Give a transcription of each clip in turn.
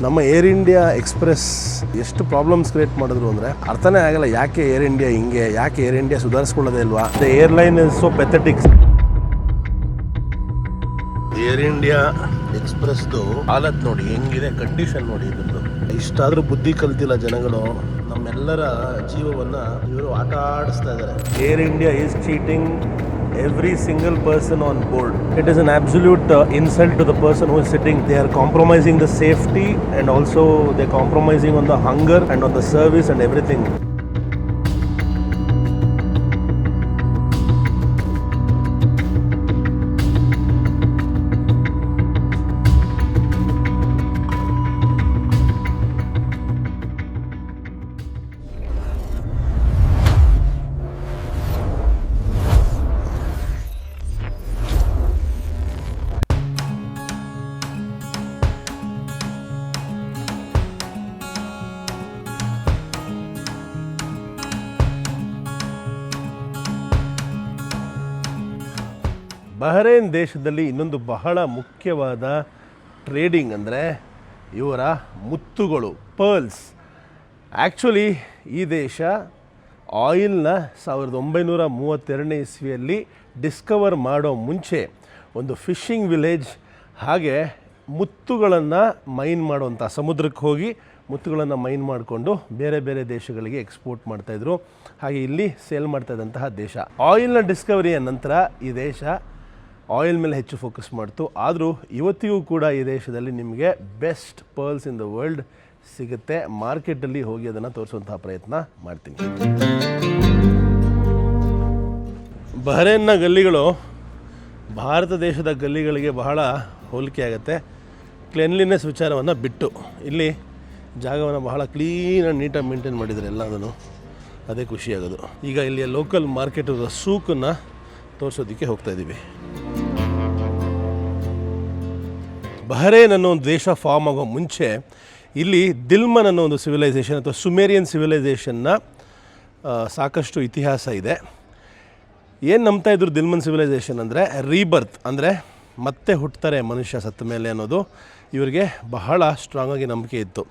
ನಮ್ಮ air India express ಎಷ್ಟು problems create ಮಾಡಿದ್ರು ಅಂದರೆ ಅರ್ಥನೇ ಆಗಲ್ಲ. ಯಾಕೆ ಏರ್ ಇಂಡಿಯಾ ಹಿಂಗೆ, ಯಾಕೆ ಏರ್ ಇಂಡಿಯಾ ಸುಧಾರಿಸ್ಕೊಳ್ಳೋದೇ ಇಲ್ವಾ? The airline is so pathetic. Air India ಎಕ್ಸ್ಪ್ರೆಸ್ದು ಹಾಲತ್ ನೋಡಿ ಹೆಂಗಿದೆ, ಕಂಡೀಷನ್ ನೋಡಿ ಇದ್ರದ್ದು. ಇಷ್ಟಾದರೂ ಬುದ್ಧಿ ಕಲ್ತಿಲ್ಲ ಜನಗಳು. ನಮ್ಮೆಲ್ಲರ ಜೀವವನ್ನು ಇವರು ಆಟ ಆಡಿಸ್ತಾ ಇದ್ದಾರೆ. Air India is cheating every single person on board. It is an absolute insult to the person who is sitting. They are compromising the safety and also they are compromising on the hunger and on the service and everything. Bahrain ದೇಶದಲ್ಲಿ ಇನ್ನೊಂದು ಬಹಳ ಮುಖ್ಯವಾದ trading ಅಂದರೆ ಇವರ ಮುತ್ತುಗಳು, pearls. Actually ಈ ದೇಶ ಆಯಿಲ್ನ 1932ನೇ ಇಸ್ವಿಯಲ್ಲಿ ಡಿಸ್ಕವರ್ ಮಾಡೋ ಮುಂಚೆ ಒಂದು ಫಿಶಿಂಗ್ ವಿಲೇಜ್, ಹಾಗೆ ಮುತ್ತುಗಳನ್ನು ಮೈನ್ ಮಾಡುವಂಥ, ಸಮುದ್ರಕ್ಕೆ ಹೋಗಿ ಮುತ್ತುಗಳನ್ನು ಮೈನ್ ಮಾಡಿಕೊಂಡು ಬೇರೆ ಬೇರೆ ದೇಶಗಳಿಗೆ ಎಕ್ಸ್ಪೋರ್ಟ್ ಮಾಡ್ತಾಯಿದ್ರು. ಹಾಗೆ ಇಲ್ಲಿ ಸೇಲ್ ಮಾಡ್ತಾಯಿದ್ದಂತಹ ದೇಶ. ಆಯಿಲ್ನ ಡಿಸ್ಕವರಿಯ ನಂತರ ಈ ದೇಶ ಆಯಿಲ್ ಮೇಲೆ ಹೆಚ್ಚು ಫೋಕಸ್ ಮಾಡ್ತು. ಆದರೂ ಇವತ್ತಿಗೂ ಕೂಡ ಈ ದೇಶದಲ್ಲಿ ನಿಮಗೆ best pearls in the world ಸಿಗುತ್ತೆ. ಮಾರ್ಕೆಟಲ್ಲಿ ಹೋಗಿ ಅದನ್ನು ತೋರಿಸುವಂತಹ ಪ್ರಯತ್ನ ಮಾಡ್ತೀನಿ. ಬಹರೇನ್ನ ಗಲ್ಲಿಗಳು ಭಾರತ ದೇಶದ ಗಲ್ಲಿಗಳಿಗೆ ಬಹಳ ಹೋಲಿಕೆ ಆಗುತ್ತೆ, ಕ್ಲೆನ್ಲಿನೆಸ್ ವಿಚಾರವನ್ನು ಬಿಟ್ಟು. ಇಲ್ಲಿ ಜಾಗವನ್ನು ಬಹಳ ಕ್ಲೀನ್ ಆ್ಯಂಡ್ ನೀಟಾಗಿ ಮೇಂಟೈನ್ ಮಾಡಿದ್ದಾರೆ ಎಲ್ಲದನ್ನು, ಅದೇ ಖುಷಿಯಾಗೋದು. ಈಗ ಇಲ್ಲಿಯ ಲೋಕಲ್ ಮಾರ್ಕೆಟ್ ಸೂಕನ್ನು ತೋರಿಸೋದಕ್ಕೆ ಹೋಗ್ತಾ ಇದ್ದೀವಿ. ಬಹರೇನ್ ಅನ್ನೋ ಒಂದು ದೇಶ ಫಾರ್ಮ್ ಆಗೋ ಮುಂಚೆ ಇಲ್ಲಿ ದಿಲ್ಮನ್ ಅನ್ನೋ ಒಂದು ಸಿವಿಲೈಸೇಷನ್ ಅಥವಾ ಸುಮೇರಿಯನ್ ಸಿವಿಲೈಸೇಷನ್ನ ಸಾಕಷ್ಟು ಇತಿಹಾಸ ಇದೆ. ಏನು ನಂಬ್ತಾ ಇದ್ರು ದಿಲ್ಮನ್ ಸಿವಿಲೈಸೇಷನ್ ಅಂದರೆ ರೀಬರ್ತ್, ಅಂದರೆ ಮತ್ತೆ ಹುಟ್ಟುತ್ತಾರೆ ಮನುಷ್ಯ ಸತ್ತ ಮೇಲೆ ಅನ್ನೋದು ಇವರಿಗೆ ಬಹಳ ಸ್ಟ್ರಾಂಗಾಗಿ ನಂಬಿಕೆ ಇತ್ತು.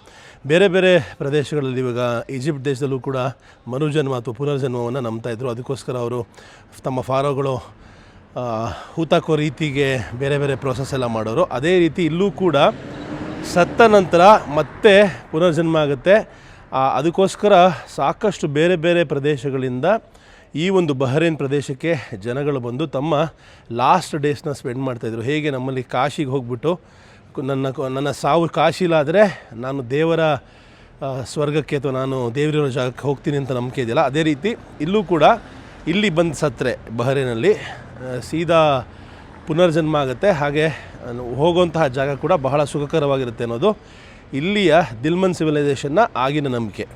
ಬೇರೆ ಬೇರೆ ಪ್ರದೇಶಗಳಲ್ಲಿ, ಇವಾಗ ಈಜಿಪ್ಟ್ ದೇಶದಲ್ಲೂ ಕೂಡ ಮರುಜನ್ಮ ಅಥವಾ ಪುನರ್ಜನ್ಮವನ್ನು ನಂಬ್ತಾಯಿದ್ರು. ಅದಕ್ಕೋಸ್ಕರ ಅವರು ತಮ್ಮ ಫಾರೋಗಳು ಹೂತಾಕೋ ರೀತಿಗೆ ಬೇರೆ ಬೇರೆ ಪ್ರೋಸೆಸ್ ಎಲ್ಲ ಮಾಡೋರು. ಅದೇ ರೀತಿ ಇಲ್ಲೂ ಕೂಡ ಸತ್ತ ನಂತರ ಮತ್ತೆ ಪುನರ್ಜನ್ಮ ಆಗುತ್ತೆ. ಅದಕ್ಕೋಸ್ಕರ ಸಾಕಷ್ಟು ಬೇರೆ ಬೇರೆ ಪ್ರದೇಶಗಳಿಂದ ಈ ಒಂದು ಬಹರೇನ್ ಪ್ರದೇಶಕ್ಕೆ ಜನಗಳು ಬಂದು ತಮ್ಮ ಲಾಸ್ಟ್ ಡೇಸ್ನ ಸ್ಪೆಂಡ್ ಮಾಡ್ತಾಯಿದ್ರು. ಹೇಗೆ ನಮ್ಮಲ್ಲಿ ಕಾಶಿಗೆ ಹೋಗ್ಬಿಟ್ಟು ನನ್ನ ಸಾವು ಕಾಶಿಲಾದರೆ ನಾನು ದೇವರ ಸ್ವರ್ಗಕ್ಕೆ ಅಥವಾ ನಾನು ದೇವರಿರೋ ಜಾಗಕ್ಕೆ ಹೋಗ್ತೀನಿ ಅಂತ ನಂಬಿಕೆ ಇದೆಯಲ್ಲ, ಅದೇ ರೀತಿ ಇಲ್ಲೂ ಕೂಡ ಇಲ್ಲಿ ಬಂದು ಸತ್ತರೆ ಬಹರೇನಲ್ಲಿ ಸೀದಾ ಪುನರ್ಜನ್ಮ ಆಗುತ್ತೆ. ಹಾಗೆ ಹೋಗುವಂತಹ ಜಾಗ ಕೂಡ ಬಹಳ ಸುಖಕರವಾಗಿರುತ್ತೆ ಅನ್ನೋದು ಇಲ್ಲಿಯ ದಿಲ್ಮನ್ ಸಿವಿಲೈಸೇಷನ್ನ ಆಗಿನ ನಂಬಿಕೆ.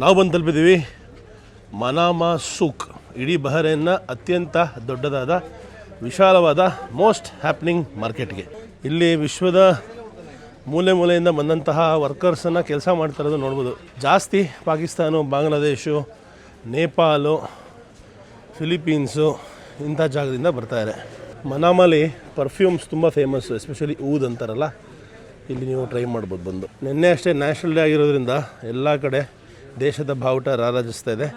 ನಾವು ಬಂದು ತಲುಪಿದ್ದೀವಿ ಮನಾಮಾ ಸೂಕ್. ಇಡೀ ಬಹರೇನ್ನ ಅತ್ಯಂತ ದೊಡ್ಡದಾದ, ವಿಶಾಲವಾದ, ಮೋಸ್ಟ್ ಹ್ಯಾಪ್ನಿಂಗ್ ಮಾರ್ಕೆಟ್ಗೆ. ಇಲ್ಲಿ ವಿಶ್ವದ ಮೂಲೆ ಮೂಲೆಯಿಂದ ಬಂದಂತಹ ವರ್ಕರ್ಸನ್ನು ಕೆಲಸ ಮಾಡ್ತಾ ಇರೋದು ನೋಡ್ಬೋದು. ಜಾಸ್ತಿ ಪಾಕಿಸ್ತಾನ, ಬಾಂಗ್ಲಾದೇಶು, ನೇಪಾಳು, ಫಿಲಿಪೀನ್ಸು ಇಂಥ ಜಾಗದಿಂದ ಬರ್ತಾಯಿದ್ದಾರೆ. ಮನಾಮಲ್ಲಿ ಪರ್ಫ್ಯೂಮ್ಸ್ ತುಂಬ ಫೇಮಸ್ಸು, ಎಸ್ಪೆಷಲಿ ಊದ್ ಅಂತಾರಲ್ಲ, ಇಲ್ಲಿ ನೀವು ಟ್ರೈ ಮಾಡ್ಬೋದು ಬಂದು. ನಿನ್ನೆ ಅಷ್ಟೇ ನ್ಯಾಷನಲ್ ಡೇ ಆಗಿರೋದ್ರಿಂದ ಎಲ್ಲ ಕಡೆ ದೇಶದ ಬಾವುಟ ರಾರಾಜಿಸ್ತಾ ಇದೆ.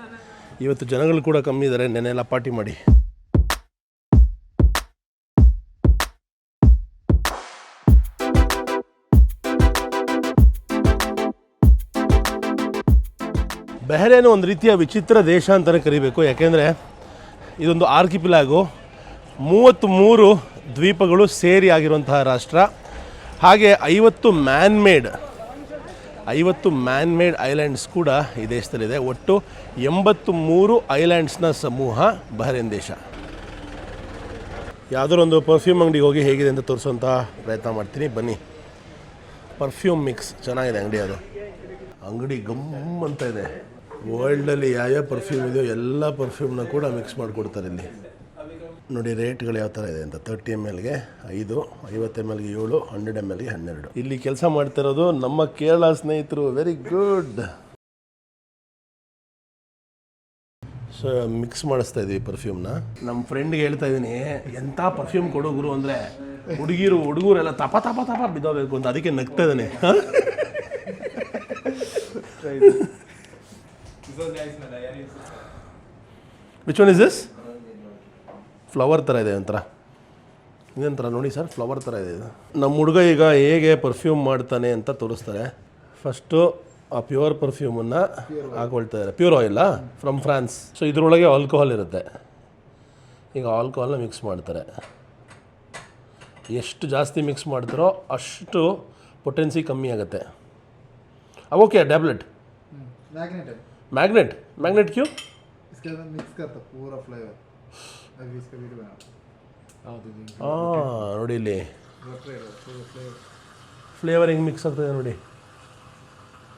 ಇವತ್ತು ಜನಗಳು ಕೂಡ ಕಮ್ಮಿ ಇದ್ದಾರೆ, ನೆನ್ನೆಲ್ಲ ಪಾರ್ಟಿ ಮಾಡಿ. ಬಹರೇನು ಒಂದು ರೀತಿಯ ವಿಚಿತ್ರ ದೇಶ ಅಂತಲೇ ಕರಿಬೇಕು. ಯಾಕೆಂದರೆ ಇದೊಂದು ಆರ್ಕಿಪಿಲಾಗು, 33 ದ್ವೀಪಗಳು ಸೇರಿ ಆಗಿರುವಂತಹ ರಾಷ್ಟ್ರ. ಹಾಗೆ 50 ಮ್ಯಾನ್ ಮೇಡ್ ಐಲ್ಯಾಂಡ್ಸ್ ಕೂಡ ಈ ದೇಶದಲ್ಲಿದೆ. ಒಟ್ಟು 83 ಐಲ್ಯಾಂಡ್ಸ್ನ ಸಮೂಹ ಬಹರೇನ್ ದೇಶ. ಯಾವುದೋ ಒಂದು ಪರ್ಫ್ಯೂಮ್ ಅಂಗಡಿಗೆ ಹೋಗಿ ಹೇಗಿದೆ ಅಂತ ತೋರಿಸುವಂಥ ಪ್ರಯತ್ನ ಮಾಡ್ತೀನಿ, ಬನ್ನಿ. ಪರ್ಫ್ಯೂಮ್ ಮಿಕ್ಸ್ ಚೆನ್ನಾಗಿದೆ ಅಂಗಡಿ, ಅದು ಅಂಗಡಿ ಗಮ್ ಅಂತ ಇದೆ. ವರ್ಲ್ಡಲ್ಲಿ ಯಾವ್ಯಾವ ಪರ್ಫ್ಯೂಮ್ ಇದೆಯೋ ಎಲ್ಲ ಪರ್ಫ್ಯೂಮ್ನ ಕೂಡ ಮಿಕ್ಸ್ ಮಾಡಿಕೊಡ್ತಾರೆ ಇಲ್ಲಿ. ನೋಡಿ ರೇಟ್ಗಳು ಯಾವ ಥರ ಇದೆ ಅಂತ. 30 mlಗೆ 5, 50 mlಗೆ 7, 100 mlಗೆ 12. ಇಲ್ಲಿ ಕೆಲಸ ಮಾಡ್ತಿರೋದು ನಮ್ಮ ಕೇರಳ ಸ್ನೇಹಿತರು. Very good. ಸೊ ಮಿಕ್ಸ್ ಮಾಡಿಸ್ತಾ ಇದ್ದೀವಿ ಪರ್ಫ್ಯೂಮ್ನ. ನಮ್ಮ ಫ್ರೆಂಡ್ಗೆ ಹೇಳ್ತಾ ಇದ್ದೀನಿ, ಎಂಥ ಪರ್ಫ್ಯೂಮ್ ಕೊಡೋ ಗುರು ಅಂದರೆ ಹುಡುಗರೆಲ್ಲ ತಪ ತಪ ತಪ ಬಿದ್ದೋಬೇಕು ಅಂತ. ಅದಕ್ಕೆ ನಗ್ತಾ ಇದ್ದಾನೆ. Which one is this? Flower ಥರ ಇದೆ ಒಂಥರ. ಇದೊಂಥರ ನೋಡಿ ಸರ್, ಫ್ಲವರ್ ಥರ ಇದೆ ಇದು. ನಮ್ಮ ಹುಡುಗ ಈಗ ಹೇಗೆ ಪರ್ಫ್ಯೂಮ್ ಮಾಡ್ತಾನೆ ಅಂತ ತೋರಿಸ್ತಾರೆ. ಫಸ್ಟು ಆ ಪ್ಯೂರ್ ಪರ್ಫ್ಯೂಮನ್ನು ಹಾಕೊಳ್ತಾ ಇದ್ದಾರೆ. ಪ್ಯೂರ್ ಆಯಿಲ್ಲ ಫ್ರಮ್ ಫ್ರಾನ್ಸ್. ಸೊ ಇದರೊಳಗೆ ಆಲ್ಕೋಹಾಲ್ ಇರುತ್ತೆ. ಈಗ ಆಲ್ಕೋಹಾಲ್ನ ಮಿಕ್ಸ್ ಮಾಡ್ತಾರೆ. ಎಷ್ಟು ಜಾಸ್ತಿ ಮಿಕ್ಸ್ ಮಾಡ್ತಾರೋ ಅಷ್ಟು ಪೊಟೆನ್ಸಿ ಕಮ್ಮಿ ಆಗುತ್ತೆ. ಓಕೆ ಟ್ಯಾಬ್ಲೆಟ್ मैग्नेट मैग्नेट क्यों? इसके अंदर मिक्स करता पूरा फ्लेवर. अभी इसका वीडियो बना. ನೋಡಿ ಇಲ್ಲಿ फ्लेवर हिंग मिक्स होता है ನೋಡಿ.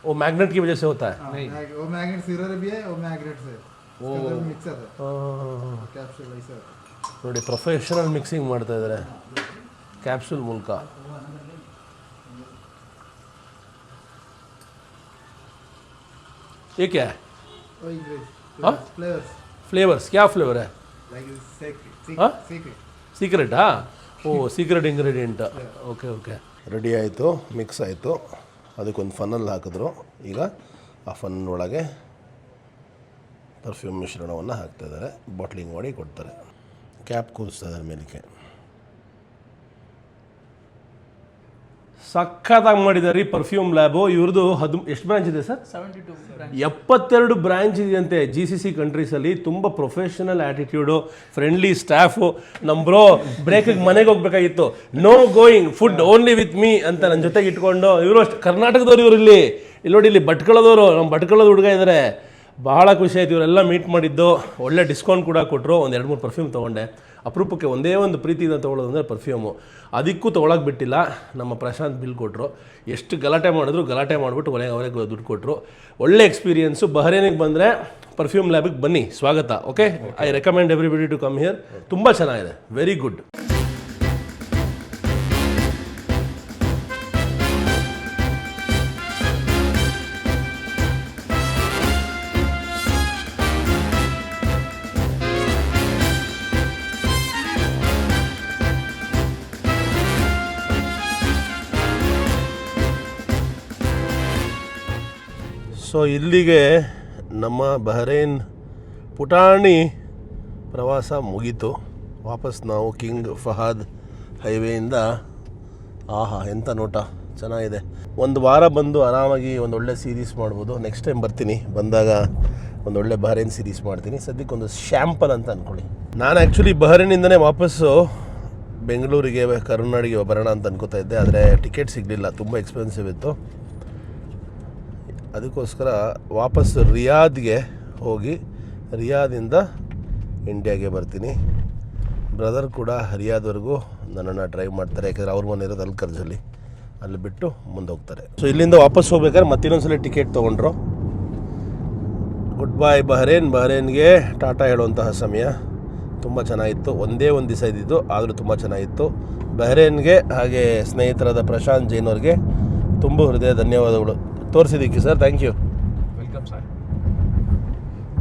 वो मैग्नेट की वजह से होता है. वो मैग्नेट सिरर भी है, वो मैग्नेट से इसके अंदर मिक्स होता है. कैप्सूल ऐसा ನೋಡಿ ಪ್ರೊಫೆಷನಲ್ ಮಿಕ್ಸಿಂಗ್ ಮಾಡ್ತಾ ಇದ್ದಾರೆ ಕ್ಯಾಪ್ಸೂಲ್ ಮೂಲಕ. ये क्या है? फ्लेवर्स क्या फ्लेवर है? सीक्रेट. हाँ, oh secret ingredient. Okay okay. Ready ಆಯಿತು, ಮಿಕ್ಸ್ ಆಯಿತು. ಅದಕ್ಕೊಂದು ಫನ್ನಲ್ ಹಾಕಿದ್ರು. ಈಗ ಆ ಫನ್ ಒಳಗೆ ಪರ್ಫ್ಯೂಮ್ ಮಿಶ್ರಣವನ್ನು ಹಾಕ್ತಾಯಿದ್ದಾರೆ. ಬಾಟ್ಲಿಂಗ್ ಮಾಡಿ ಕೊಡ್ತಾರೆ. ಕ್ಯಾಪ್ ಕೂರಿಸ್ತಾ ಇದ್ದಾರೆ ಮೇಲಕ್ಕೆ. ಸಖತ್ತಾಗಿ ಮಾಡಿದ್ದಾರೆ ಈ ಪರ್ಫ್ಯೂಮ್ ಲ್ಯಾಬು. ಇವ್ರದ್ದು ಎಷ್ಟು ಬ್ರಾಂಚ್ ಇದೆ ಸರ್? 72 ಬ್ರಾಂಚ್ ಇದೆಯಂತೆ GCC ಕಂಟ್ರೀಸಲ್ಲಿ. ತುಂಬ ಪ್ರೊಫೆಷನಲ್ ಆ್ಯಟಿಟ್ಯೂಡು, ಫ್ರೆಂಡ್ಲಿ ಸ್ಟಾಫು. ನಮ್ಮ ಬ್ರೋ ಬ್ರೇಕಿಗೆ ಮನೆಗೆ ಹೋಗ್ಬೇಕಾಗಿತ್ತು. No going, food only with me ಅಂತ ನನ್ನ ಜೊತೆಗೆ ಇಟ್ಕೊಂಡು. ಇವರು ಅಷ್ಟು ಕರ್ನಾಟಕದವ್ರು. ಇವರು ಇಲ್ಲಿ ನೋಡಿ, ಇಲ್ಲಿ ಭಟ್ಕಳದವರು, ನಮ್ಮ ಭಟ್ಕಳದ ಹುಡುಗ ಇದ್ದಾರೆ. ಭಾಳ ಖುಷಿ ಆಯ್ತು. ಇವರೆಲ್ಲ ಮೀಟ್ ಮಾಡಿದ್ದು. ಒಳ್ಳೆ ಡಿಸ್ಕೌಂಟ್ ಕೂಡ ಕೊಟ್ಟರು. ಒಂದು 2-3 ಪರ್ಫ್ಯೂಮ್ ತೊಗೊಂಡೆ. ಅಪರೂಪಕ್ಕೆ ಒಂದೇ ಒಂದು ಪ್ರೀತಿಯಿಂದ ತೊಗೊಳ್ಳೋದು ಅಂದರೆ ಪರ್ಫ್ಯೂಮು. ಅದಕ್ಕೂ ತೊಗೊಳಕ್ಕೆ ಬಿಟ್ಟಿಲ್ಲ. ನಮ್ಮ ಪ್ರಶಾಂತ್ ಬಿಲ್ ಕೊಟ್ಟರು. ಎಷ್ಟು ಗಲಾಟೆ ಮಾಡಿದ್ರು, ಗಲಾಟೆ ಮಾಡಿಬಿಟ್ಟು ಅವರೇ ದುಡ್ಡು ಕೊಟ್ಟರು. ಒಳ್ಳೆ ಎಕ್ಸ್ಪೀರಿಯೆನ್ಸು. ಬಹರೇನಿಗೆ ಬಂದರೆ ಪರ್ಫ್ಯೂಮ್ ಲ್ಯಾಬಿಗೆ ಬನ್ನಿ, ಸ್ವಾಗತ. Okay, I recommend everybody to come here. ತುಂಬ ಚೆನ್ನಾಗಿದೆ, ವೆರಿ ಗುಡ್. ಸೊ ಇಲ್ಲಿಗೆ ನಮ್ಮ ಬಹರೇನ್ ಪುಟಾಣಿ ಪ್ರವಾಸ ಮುಗೀತು. ವಾಪಸ್ ನಾವು ಕಿಂಗ್ ಫಹದ್ ಹೈವೇಯಿಂದ. ಆಹಾ, ಎಂಥ ನೋಟ, ಚೆನ್ನಾಗಿದೆ. ಒಂದು ವಾರ ಬಂದು ಆರಾಮಾಗಿ ಒಂದೊಳ್ಳೆ ಸೀರೀಸ್ ಮಾಡ್ಬೋದು. ನೆಕ್ಸ್ಟ್ ಟೈಮ್ ಬರ್ತೀನಿ, ಬಂದಾಗ ಒಂದೊಳ್ಳೆ ಬಹರೇನ್ ಸೀರೀಸ್ ಮಾಡ್ತೀನಿ. ಸದ್ಯಕ್ಕೊಂದು ಶ್ಯಾಂಪಲ್ ಅಂತ ಅಂದ್ಕೊಳ್ಳಿ. ನಾನು ಆ್ಯಕ್ಚುಲಿ ಬಹರೇನಿಂದನೇ ವಾಪಸ್ಸು ಬೆಂಗಳೂರಿಗೆ, ಕರ್ನಾಡಿಗೆ ಬರೋಣ ಅಂತ ಅನ್ಕೋತಾ ಇದ್ದೆ. ಆದರೆ ಟಿಕೆಟ್ ಸಿಗಲಿಲ್ಲ, ತುಂಬ ಎಕ್ಸ್ಪೆನ್ಸಿವ್ ಇತ್ತು. ಅದಕ್ಕೋಸ್ಕರ ವಾಪಸ್ ರಿಯಾದ್ಗೆ ಹೋಗಿ ರಿಯಾದಿಂದ ಇಂಡಿಯಾಗೆ ಬರ್ತೀನಿ. ಬ್ರದರ್ ಕೂಡ ರಿಯಾದ್ವರೆಗೂ ನನ್ನನ್ನು ಡ್ರೈವ್ ಮಾಡ್ತಾರೆ. ಯಾಕೆಂದರೆ ಅವ್ರ ಮನೆ ಇರೋದು ಅಲ್ಲಿ ಕರ್ಜಲ್ಲಿ, ಅಲ್ಲಿ ಬಿಟ್ಟು ಮುಂದೆ ಹೋಗ್ತಾರೆ. ಸೊ ಇಲ್ಲಿಂದ ವಾಪಸ್ ಹೋಗ್ಬೇಕಾದ್ರೆ ಮತ್ತಿನ್ನೊಂದ್ಸಲ ಟಿಕೆಟ್ ತೊಗೊಂಡ್ರು. ಗುಡ್ ಬಾಯ್ ಬಹರೇನ್. ಬಹರೇನ್ಗೆ ಟಾಟಾ ಹೇಳುವಂತಹ ಸಮಯ. ತುಂಬ ಚೆನ್ನಾಗಿತ್ತು. ಒಂದೇ ಒಂದು ದಿವಸ ಇದ್ದಿದ್ದು, ಆದರೂ ತುಂಬ ಚೆನ್ನಾಗಿತ್ತು. ಬಹರೇನ್ಗೆ ಹಾಗೆ ಸ್ನೇಹಿತರಾದ ಪ್ರಶಾಂತ್ ಜೈನ್ ಅವ್ರಿಗೆ ತುಂಬ ಹೃದಯ ಧನ್ಯವಾದಗಳು ತೋರಿಸಿದ್ದಕ್ಕೆ sir. Thank you. Welcome sir.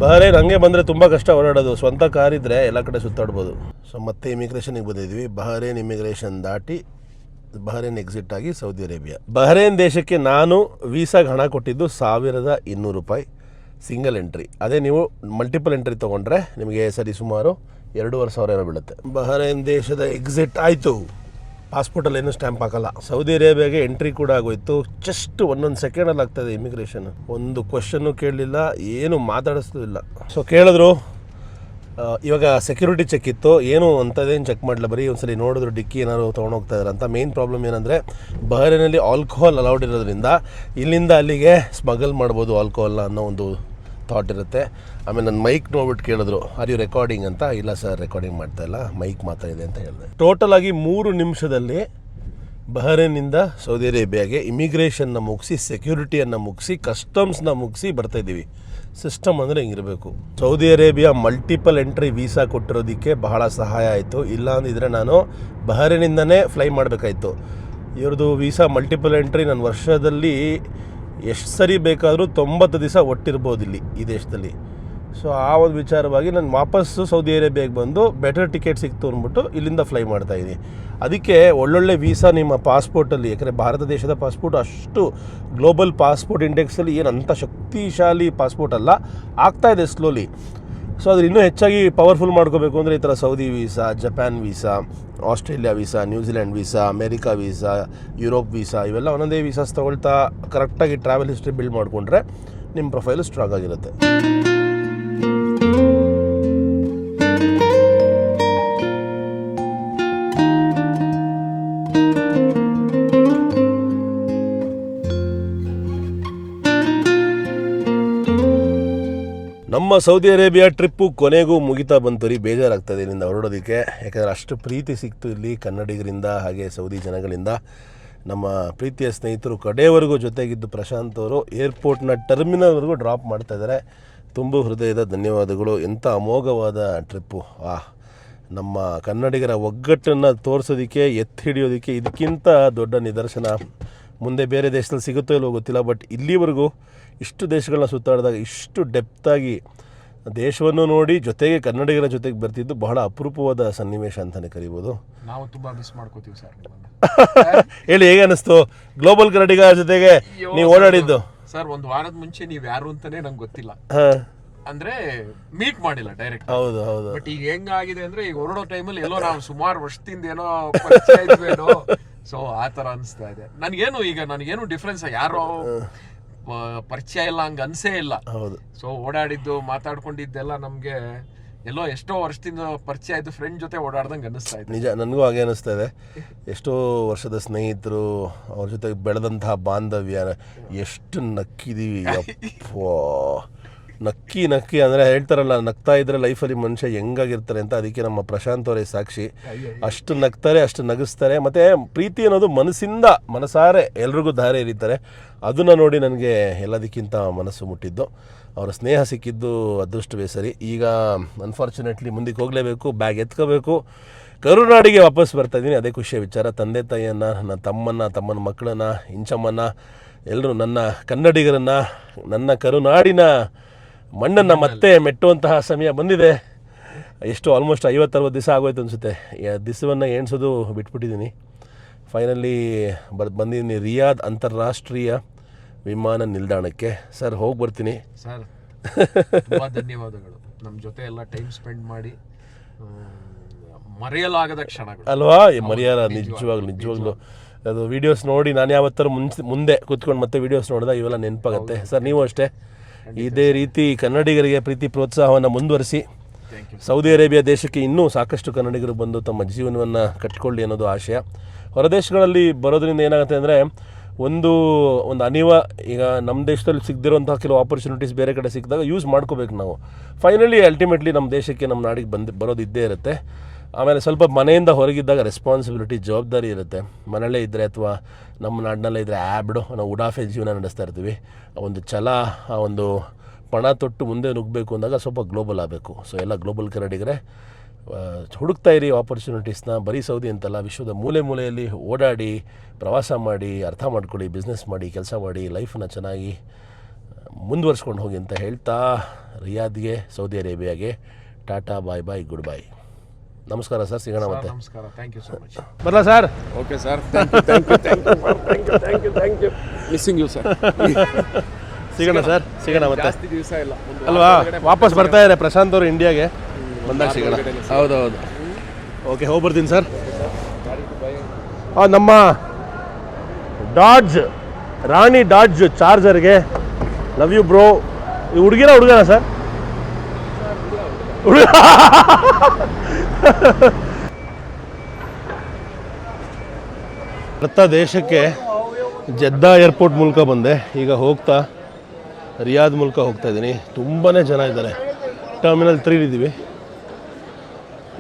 Bahrain ಹಂಗೆ ಬಂದರೆ ತುಂಬ ಕಷ್ಟ ಓಡಾಡೋದು. ಸ್ವಂತ ಕಾರ್ ಇದ್ದರೆ ಎಲ್ಲ ಕಡೆ ಸುತ್ತಾಡ್ಬೋದು. ಸೊ ಮತ್ತೆ ಇಮಿಗ್ರೇಷನಿಗೆ ಬಂದಿದ್ವಿ. ಬಹರೇನ್ ಇಮಿಗ್ರೇಷನ್ ದಾಟಿ ಬಹರೇನ್ ಎಕ್ಸಿಟ್ ಆಗಿ ಸೌದಿ ಅರೇಬಿಯಾ. ಬಹರೇನ್ ದೇಶಕ್ಕೆ ನಾನು ವೀಸಾಗೆ ಹಣ ಕೊಟ್ಟಿದ್ದು $1200 ಸಿಂಗಲ್ ಎಂಟ್ರಿ. ಅದೇ ನೀವು ಮಲ್ಟಿಪಲ್ ಎಂಟ್ರಿ ತೊಗೊಂಡ್ರೆ ನಿಮಗೆ ಸರಿ ಸುಮಾರು 2500 ಬೀಳುತ್ತೆ. ಬಹರೇನ್ ದೇಶದ ಎಕ್ಸಿಟ್ ಆಯಿತು. ಪಾಸ್ಪೋರ್ಟಲ್ಲಿ ಏನೂ ಸ್ಟ್ಯಾಂಪ್ ಹಾಕಲ್ಲ. ಸೌದಿ ಅರೇಬಿಯಾಗೆ ಎಂಟ್ರಿ ಕೂಡ ಆಗೋಯ್ತು. ಜಸ್ಟ್ 1 ಸೆಕೆಂಡಲ್ಲಿ ಆಗ್ತಾಯಿದೆ ಇಮಿಗ್ರೇಷನ್. ಒಂದು ಕ್ವಶನ್ನು ಕೇಳಲಿಲ್ಲ, ಏನು ಮಾತಾಡಿಸ್ಲೂ ಇಲ್ಲ. ಸೊ ಕೇಳಿದ್ರು, ಇವಾಗ ಸೆಕ್ಯೂರಿಟಿ ಚೆಕ್ ಇತ್ತು. ಏನು ಅಂಥದ್ದೇನು ಚೆಕ್ ಮಾಡಲಿಲ್ಲ, ಬರೀ ಒಂದ್ಸಲಿ ನೋಡಿದ್ರು ಡಿಕ್ಕಿ ಏನಾದ್ರು ತೊಗೊಂಡೋಗ್ತಾ ಇದ್ದಾರೆ ಅಂತ. ಮೇನ್ ಪ್ರಾಬ್ಲಮ್ ಏನಂದರೆ ಬಹರೇನಲ್ಲಿ ಆಲ್ಕೋಹಾಲ್ ಅಲೌಡ್ ಇರೋದ್ರಿಂದ ಇಲ್ಲಿಂದ ಅಲ್ಲಿಗೆ ಸ್ಮಗಲ್ ಮಾಡ್ಬೋದು ಆಲ್ಕೋಹಾಲ್ನ ಅನ್ನೋ ಒಂದು ಥಾಟ್ ಇರುತ್ತೆ. ಆಮೇಲೆ ನನ್ನ ಮೈಕ್ ನೋಡ್ಬಿಟ್ಟು ಕೇಳಿದ್ರು, ಆರ್ ಯು ರೆಕಾರ್ಡಿಂಗ್ ಅಂತ. ಇಲ್ಲ ಸರ್, ರೆಕಾರ್ಡಿಂಗ್ ಮಾಡ್ತಾಯಿಲ್ಲ, ಮೈಕ್ ಮಾತ್ರ ಇದೆ ಅಂತ ಹೇಳಿದೆ. ಟೋಟಲಾಗಿ 3 ನಿಮಿಷದಲ್ಲಿ ಬಹರೇನಿಂದ ಸೌದಿ ಅರೇಬಿಯಾಗೆ ಇಮಿಗ್ರೇಷನ್ನ ಮುಗಿಸಿ, ಸೆಕ್ಯೂರಿಟಿಯನ್ನು ಮುಗಿಸಿ, ಕಸ್ಟಮ್ಸ್ನ ಮುಗಿಸಿ ಬರ್ತಾಯಿದ್ದೀವಿ. ಸಿಸ್ಟಮ್ ಅಂದರೆ ಹಿಂಗಿರಬೇಕು. Saudi Arabia multiple entry visa ಕೊಟ್ಟಿರೋದಕ್ಕೆ ಬಹಳ ಸಹಾಯ ಆಯಿತು. ಇಲ್ಲ ಅಂದಿದ್ರೆ ನಾನು ಬಹರೇನಿಂದನೇ ಫ್ಲೈ ಮಾಡಬೇಕಾಯ್ತು. ಇವ್ರದ್ದು ವೀಸಾ ಮಲ್ಟಿಪಲ್ ಎಂಟ್ರಿ ನನ್ನ ವರ್ಷದಲ್ಲಿ ಎಷ್ಟು ಸರಿ ಬೇಕಾದರೂ 90 ದಿವಸ ಒಟ್ಟಿರ್ಬೋದು ಇಲ್ಲಿ ಈ ದೇಶದಲ್ಲಿ. ಸೊ ಆ ಒಂದು ವಿಚಾರವಾಗಿ ನಾನು ವಾಪಸ್ಸು ಸೌದಿ ಅರೇಬಿಯಾಗೆ ಬಂದು ಬೆಟರ್ ಟಿಕೆಟ್ ಸಿಕ್ತು ಅಂದ್ಬಿಟ್ಟು ಇಲ್ಲಿಂದ ಫ್ಲೈ ಮಾಡ್ತಾಯಿದ್ದೀನಿ. ಅದಕ್ಕೆ ಒಳ್ಳೊಳ್ಳೆ ವೀಸಾ ನಿಮ್ಮ ಪಾಸ್ಪೋರ್ಟಲ್ಲಿ, ಯಾಕಂದರೆ ಭಾರತ ದೇಶದ ಪಾಸ್ಪೋರ್ಟ್ ಅಷ್ಟು ಗ್ಲೋಬಲ್ ಪಾಸ್ಪೋರ್ಟ್ ಇಂಡೆಕ್ಸಲ್ಲಿ ಏನಂಥ ಶಕ್ತಿಶಾಲಿ ಪಾಸ್ಪೋರ್ಟ್ ಅಲ್ಲ, ಆಗ್ತಾಯಿದೆ ಸ್ಲೋಲಿ. ಸೊ ಅದ್ರ ಇನ್ನೂ ಹೆಚ್ಚಾಗಿ ಪವರ್ಫುಲ್ ಮಾಡ್ಕೋಬೇಕು ಅಂದರೆ ಈ ಥರ Saudi visa, Japan visa, Australia visa, New Zealand visa, America visa, Europe visa, ಇವೆಲ್ಲ ಒಂದೊಂದೇ ವೀಸಾಸ್ ತೊಗೊಳ್ತಾ ಕರೆಕ್ಟಾಗಿ ಟ್ರಾವೆಲ್ ಹಿಸ್ಟ್ರಿ ಬಿಲ್ಡ್ ಮಾಡಿಕೊಂಡ್ರೆ ನಿಮ್ಮ ಪ್ರೊಫೈಲು ಸ್ಟ್ರಾಂಗ್ ಆಗಿರುತ್ತೆ. ನಮ್ಮ ಸೌದಿ ಅರೇಬಿಯಾ ಟ್ರಿಪ್ಪು ಕೊನೆಗೂ ಮುಗಿತಾ ಬಂತು ರೀ. ಬೇಜಾರಾಗ್ತದೆ ಇಲ್ಲಿಂದ ಹೊರಡೋದಕ್ಕೆ, ಯಾಕಂದರೆ ಅಷ್ಟು ಪ್ರೀತಿ ಸಿಕ್ತು ಇಲ್ಲಿ ಕನ್ನಡಿಗರಿಂದ, ಹಾಗೆ ಸೌದಿ ಜನಗಳಿಂದ. ನಮ್ಮ ಪ್ರೀತಿಯ ಸ್ನೇಹಿತರು ಕಡೆಯವರೆಗೂ ಜೊತೆಗಿದ್ದು ಪ್ರಶಾಂತ್ ಅವರು ಏರ್ಪೋರ್ಟ್ನ ಟರ್ಮಿನಲ್ವರೆಗೂ ಡ್ರಾಪ್ ಮಾಡ್ತಾಯಿದ್ದಾರೆ. ತುಂಬ ಹೃದಯದ ಧನ್ಯವಾದಗಳು. ಎಂಥ ಅಮೋಘವಾದ ಟ್ರಿಪ್ಪು. ನಮ್ಮ ಕನ್ನಡಿಗರ ಒಗ್ಗಟ್ಟನ್ನು ತೋರಿಸೋದಕ್ಕೆ, ಎತ್ತಿ ಹಿಡಿಯೋದಕ್ಕೆ ಇದಕ್ಕಿಂತ ದೊಡ್ಡ ನಿದರ್ಶನ ಮುಂದೆ ಬೇರೆ ದೇಶದಲ್ಲಿ ಸಿಗುತ್ತೋ ಇಲ್ಲವೋ ಗೊತ್ತಿಲ್ಲ. ಬಟ್ ಇಲ್ಲಿವರೆಗೂ ಇಷ್ಟು ದೇಶಗಳನ್ನ ಸುತ್ತಾಡಿದಾಗ ಇಷ್ಟು ಡೆಪ್ತಾಗಿ ದೇಶವನ್ನು ನೋಡಿ ಜೊತೆಗೆ ಕನ್ನಡಿಗರ ಜೊತೆಗೆ ಬರ್ತಿದ್ದು ಬಹಳ ಅಪರೂಪವಾದ ಸನ್ನಿವೇಶ ಅಂತಲೇ ಕರಿಬೋದು. ನಾವು ತುಂಬ ಮಿಸ್ ಮಾಡ್ಕೋತೀವಿ ಸರ್. ಹೇಳಿ, ಹೇಗೆ ಅನ್ನಿಸ್ತು ಗ್ಲೋಬಲ್ ಕನ್ನಡಿಗರ ಜೊತೆಗೆ ನೀವು ಓಡಾಡಿದ್ದು? ಸರ್, ಒಂದು ವಾರದ ಮುಂಚೆ ನೀವು ಯಾರು ಅಂತಾನೆ ನಂಗೆ ಗೊತ್ತಿಲ್ಲ, ಅಂದ್ರೆ ಮೀಟ್ ಮಾಡಿಲ್ಲ ಡೈರೆಕ್ಟ್. ಹೌದು ಹೌದು. ಬಟ್ ಈಗ ಹೆಂಗಾಗಿದೆ ಅಂದ್ರೆ ಈಗ ಹೊರಡೋ ಟೈಮಲ್ಲಿ ಎಲ್ಲೋ ನಾವು ಸುಮಾರು ವರ್ಷದಿಂದ ಏನೋ ಪರಿಚಯ ಇದ್ವೇನೋ, ಸೊ ಆ ತರ ಅನಿಸ್ತಾ ಇದೆ ನನಗೇನು. ಈಗ ನನಗೇನು ಡಿಫ್ರೆನ್ಸ್, ಯಾರೋ ಪರಿಚಯ ಇಲ್ಲ ಹಂಗ ಅನ್ಸೇ ಇಲ್ಲ. ಹೌದು. ಸೊ ಓಡಾಡಿದ್ದು ಮಾತಾಡ್ಕೊಂಡಿದ್ದೆಲ್ಲ ನಮ್ಗೆ ಎಲ್ಲೋ ಎಷ್ಟೋ ವರ್ಷದಿಂದ ಪರಿಚಯ ಇದ್ದು ಫ್ರೆಂಡ್ ಜೊತೆ ಓಡಾಡ್ದಂಗೆ ಅನ್ನಿಸ್ತಾ ಇದೆ. ನಿಜ, ನನಗೂ ಹಾಗೆ ಅನ್ನಿಸ್ತಾ ಇದೆ. ಎಷ್ಟೋ ವರ್ಷದ ಸ್ನೇಹಿತರು, ಅವ್ರ ಜೊತೆಗೆ ಬೆಳೆದಂತಹ ಬಾಂಧವ್ಯ, ಎಷ್ಟು ನಕ್ಕಿದೀವಿ. ಅಪ್ಪೋ, ನಕ್ಕಿ ನಕ್ಕಿ ಅಂದರೆ ಹೇಳ್ತಾರಲ್ಲ, ನಗ್ತಾ ಇದ್ರೆ ಲೈಫಲ್ಲಿ ಮನುಷ್ಯ ಹೆಂಗಾಗಿರ್ತಾರೆ ಅಂತ. ಅದಕ್ಕೆ ನಮ್ಮ ಪ್ರಶಾಂತ್ ಅವರೇ ಸಾಕ್ಷಿ. ಅಷ್ಟು ನಗ್ತಾರೆ, ಅಷ್ಟು ನಗಿಸ್ತಾರೆ. ಮತ್ತು ಪ್ರೀತಿ ಅನ್ನೋದು ಮನಸಾರೆ ಎಲ್ರಿಗೂ ದಾರಿ ಎರೀತಾರೆ. ಅದನ್ನು ನೋಡಿ ನನಗೆ ಎಲ್ಲದಕ್ಕಿಂತ ಮನಸ್ಸು ಮುಟ್ಟಿದ್ದು. ಅವರ ಸ್ನೇಹ ಸಿಕ್ಕಿದ್ದು ಅದೃಷ್ಟವೇ ಸರಿ. ಈಗ ಅನ್ಫಾರ್ಚುನೇಟ್ಲಿ ಮುಂದಕ್ಕೆ ಹೋಗಲೇಬೇಕು, ಬ್ಯಾಗ್ ಎತ್ಕೋಬೇಕು, ಕರುನಾಡಿಗೆ ವಾಪಸ್ ಬರ್ತಾಯಿದ್ದೀನಿ. ಅದೇ ಖುಷಿಯ ವಿಚಾರ. ತಂದೆ ತಾಯಿಯನ್ನು, ನನ್ನ ತಮ್ಮನ ಮಕ್ಕಳನ್ನು, ಇಂಚಮ್ಮನ್ನು, ಎಲ್ಲರೂ ನನ್ನ ಕನ್ನಡಿಗರನ್ನು, ನನ್ನ ಕರುನಾಡಿನ ಮಣ್ಣನ್ನು ಮತ್ತೆ ಮೆಟ್ಟುವಂತಹ ಸಮಯ ಬಂದಿದೆ. ಎಷ್ಟು ಆಲ್ಮೋಸ್ಟ್ 50-60 ದಿವಸ ಆಗೋಯ್ತು ಅನಿಸುತ್ತೆ. ದಿವಸವನ್ನು ಎಣಿಸೋದು ಬಿಟ್ಬಿಟ್ಟಿದ್ದೀನಿ. ಫೈನಲಿ ಬಂದಿದ್ದೀನಿ ರಿಯಾದ್ ಅಂತಾರಾಷ್ಟ್ರೀಯ ವಿಮಾನ ನಿಲ್ದಾಣಕ್ಕೆ. ಸರ್, ಹೋಗಿ ಬರ್ತೀನಿ ಸರ್. ತುಂಬ ಧನ್ಯವಾದಗಳು. ನಮ್ಮ ಜೊತೆ ಎಲ್ಲ ಟೈಮ್ ಸ್ಪೆಂಡ್ ಮಾಡಿ, ಮರೆಯಲಾಗದ ಕ್ಷಣಗಳು ಅಲ್ವಾ? ಮರೆಯಲ್ಲ, ನಿಜವಾಗ್ಲೂ ಅದು ವೀಡಿಯೋಸ್ ನೋಡಿ ನಾನು ಯಾವತ್ತಾರು ಮುಂದೆ ಕೂತ್ಕೊಂಡು ಮತ್ತೆ ವೀಡಿಯೋಸ್ ನೋಡಿದಾಗ ಇವೆಲ್ಲ ನೆನಪಾಗುತ್ತೆ. ಸರ್, ನೀವು ಅಷ್ಟೇ ಇದೇ ರೀತಿ ಕನ್ನಡಿಗರಿಗೆ ಪ್ರೀತಿ ಪ್ರೋತ್ಸಾಹವನ್ನು ಮುಂದುವರಿಸಿ. ಸೌದಿ ಅರೇಬಿಯಾ ದೇಶಕ್ಕೆ ಇನ್ನೂ ಸಾಕಷ್ಟು ಕನ್ನಡಿಗರು ಬಂದು ತಮ್ಮ ಜೀವನವನ್ನು ಕಟ್ಟಿಕೊಳ್ಳಿ ಅನ್ನೋದು ಆಶಯ. ಹೊರದೇಶಗಳಲ್ಲಿ ಬರೋದ್ರಿಂದ ಏನಾಗುತ್ತೆ ಅಂದರೆ, ಒಂದು ಈಗ ನಮ್ಮ ದೇಶದಲ್ಲಿ ಸಿಗದಿರೋಂಥ ಕೆಲವು ಆಪರ್ಚುನಿಟೀಸ್ ಬೇರೆ ಕಡೆ ಸಿಕ್ಕಿದಾಗ ಯೂಸ್ ಮಾಡ್ಕೋಬೇಕು ನಾವು. ಫೈನಲಿ ಅಲ್ಟಿಮೇಟ್ಲಿ ನಮ್ಮ ದೇಶಕ್ಕೆ, ನಮ್ಮ ನಾಡಿಗೆ ಬರೋದು ಇದ್ದೇ ಇರುತ್ತೆ. ಆಮೇಲೆ ಸ್ವಲ್ಪ ಮನೆಯಿಂದ ಹೊರಗಿದ್ದಾಗ ರೆಸ್ಪಾನ್ಸಿಬಿಲಿಟಿ, ಜವಾಬ್ದಾರಿ ಇರುತ್ತೆ. ಮನೆಯಲ್ಲೇ ಇದ್ದರೆ ಅಥವಾ ನಮ್ಮ ನಾಡಿನಲ್ಲೇ ಇದ್ದರೆ ಬಿಡು ನಾವು ಉಡಾಫೆ ಜೀವನ ನಡೆಸ್ತಾ ಇರ್ತೀವಿ. ಆ ಒಂದು ಛಲ, ಆ ಒಂದು ಪಣ ತೊಟ್ಟು ಮುಂದೆ ನುಗ್ಗಬೇಕು ಅಂದಾಗ ಸ್ವಲ್ಪ ಗ್ಲೋಬಲ್ ಆಗಬೇಕು. ಸೊ ಎಲ್ಲ ಗ್ಲೋಬಲ್ ಕನ್ನಡಿಗರೇ ಹುಡುಕ್ತಾ ಇರಿ ಆಪರ್ಚುನಿಟೀಸ್ನ. ಬರೀ ಸೌದಿ ಅಂತಲ್ಲ, ವಿಶ್ವದ ಮೂಲೆ ಮೂಲೆಯಲ್ಲಿ ಓಡಾಡಿ, ಪ್ರವಾಸ ಮಾಡಿ, ಅರ್ಥ ಮಾಡ್ಕೊಳ್ಳಿ, ಬಿಸ್ನೆಸ್ ಮಾಡಿ, ಕೆಲಸ ಮಾಡಿ, ಲೈಫನ್ನು ಚೆನ್ನಾಗಿ ಮುಂದುವರ್ಸ್ಕೊಂಡು ಹೋಗಿ ಅಂತ ಹೇಳ್ತಾ, ರಿಯಾದ್ಗೆ, ಸೌದಿ ಅರೇಬಿಯಾಗೆ ಟಾಟಾ, ಬಾಯ್ ಬಾಯ್, ಗುಡ್ ಬಾಯ್. ನಮಸ್ಕಾರ ಸರ್, ಸಿಗೋಣ ಮತ್ತೆ. ನಮಸ್ಕಾರ, ಥ್ಯಾಂಕ್ ಯು ಸೊ ಮಚ್. ಬರಲಾ sir? Okay sir, thank you. Missing you sir. ಸಿಗೋಣ ಸರ್, ಸಿಗೋಣ ಮತ್ತೆ. ಜಾಸ್ತಿ ದಿವಸ ಇಲ್ಲ ಅಲ್ವಾ? ವಾಪಸ್ ಬರ್ತಾ ಇದ್ದಾರೆ ಪ್ರಶಾಂತ್ ಅವರು ಇಂಡಿಯಾಗೆ. ಬಂದಾಗ ಸಿಗೋಣ. ಹೌದೌದು. ಓಕೆ, ಹೋಗ್ಬರ್ತೀನಿ ಸರ್. ನಮ್ಮ ರಾಣಿ ಡಾಡ್ಜ್ ಚಾರ್ಜರ್ಗೆ ಲವ್ ಯು ಬ್ರೋ. ಹುಡುಗನ ಸರ್? ಭಾರತ ದೇಶಕ್ಕೆ ಜೆದ್ದಾ ಏರ್ಪೋರ್ಟ್ ಮೂಲಕ ಬಂದೆ. ಈಗ ಹೋಗ್ತಾ ರಿಯಾದ್ ಮೂಲಕ ಹೋಗ್ತಾ ಇದ್ದೀನಿ. ತುಂಬಾ ಜನ ಇದ್ದಾರೆ. ಟರ್ಮಿನಲ್ 3 ಇದ್ದೀವಿ.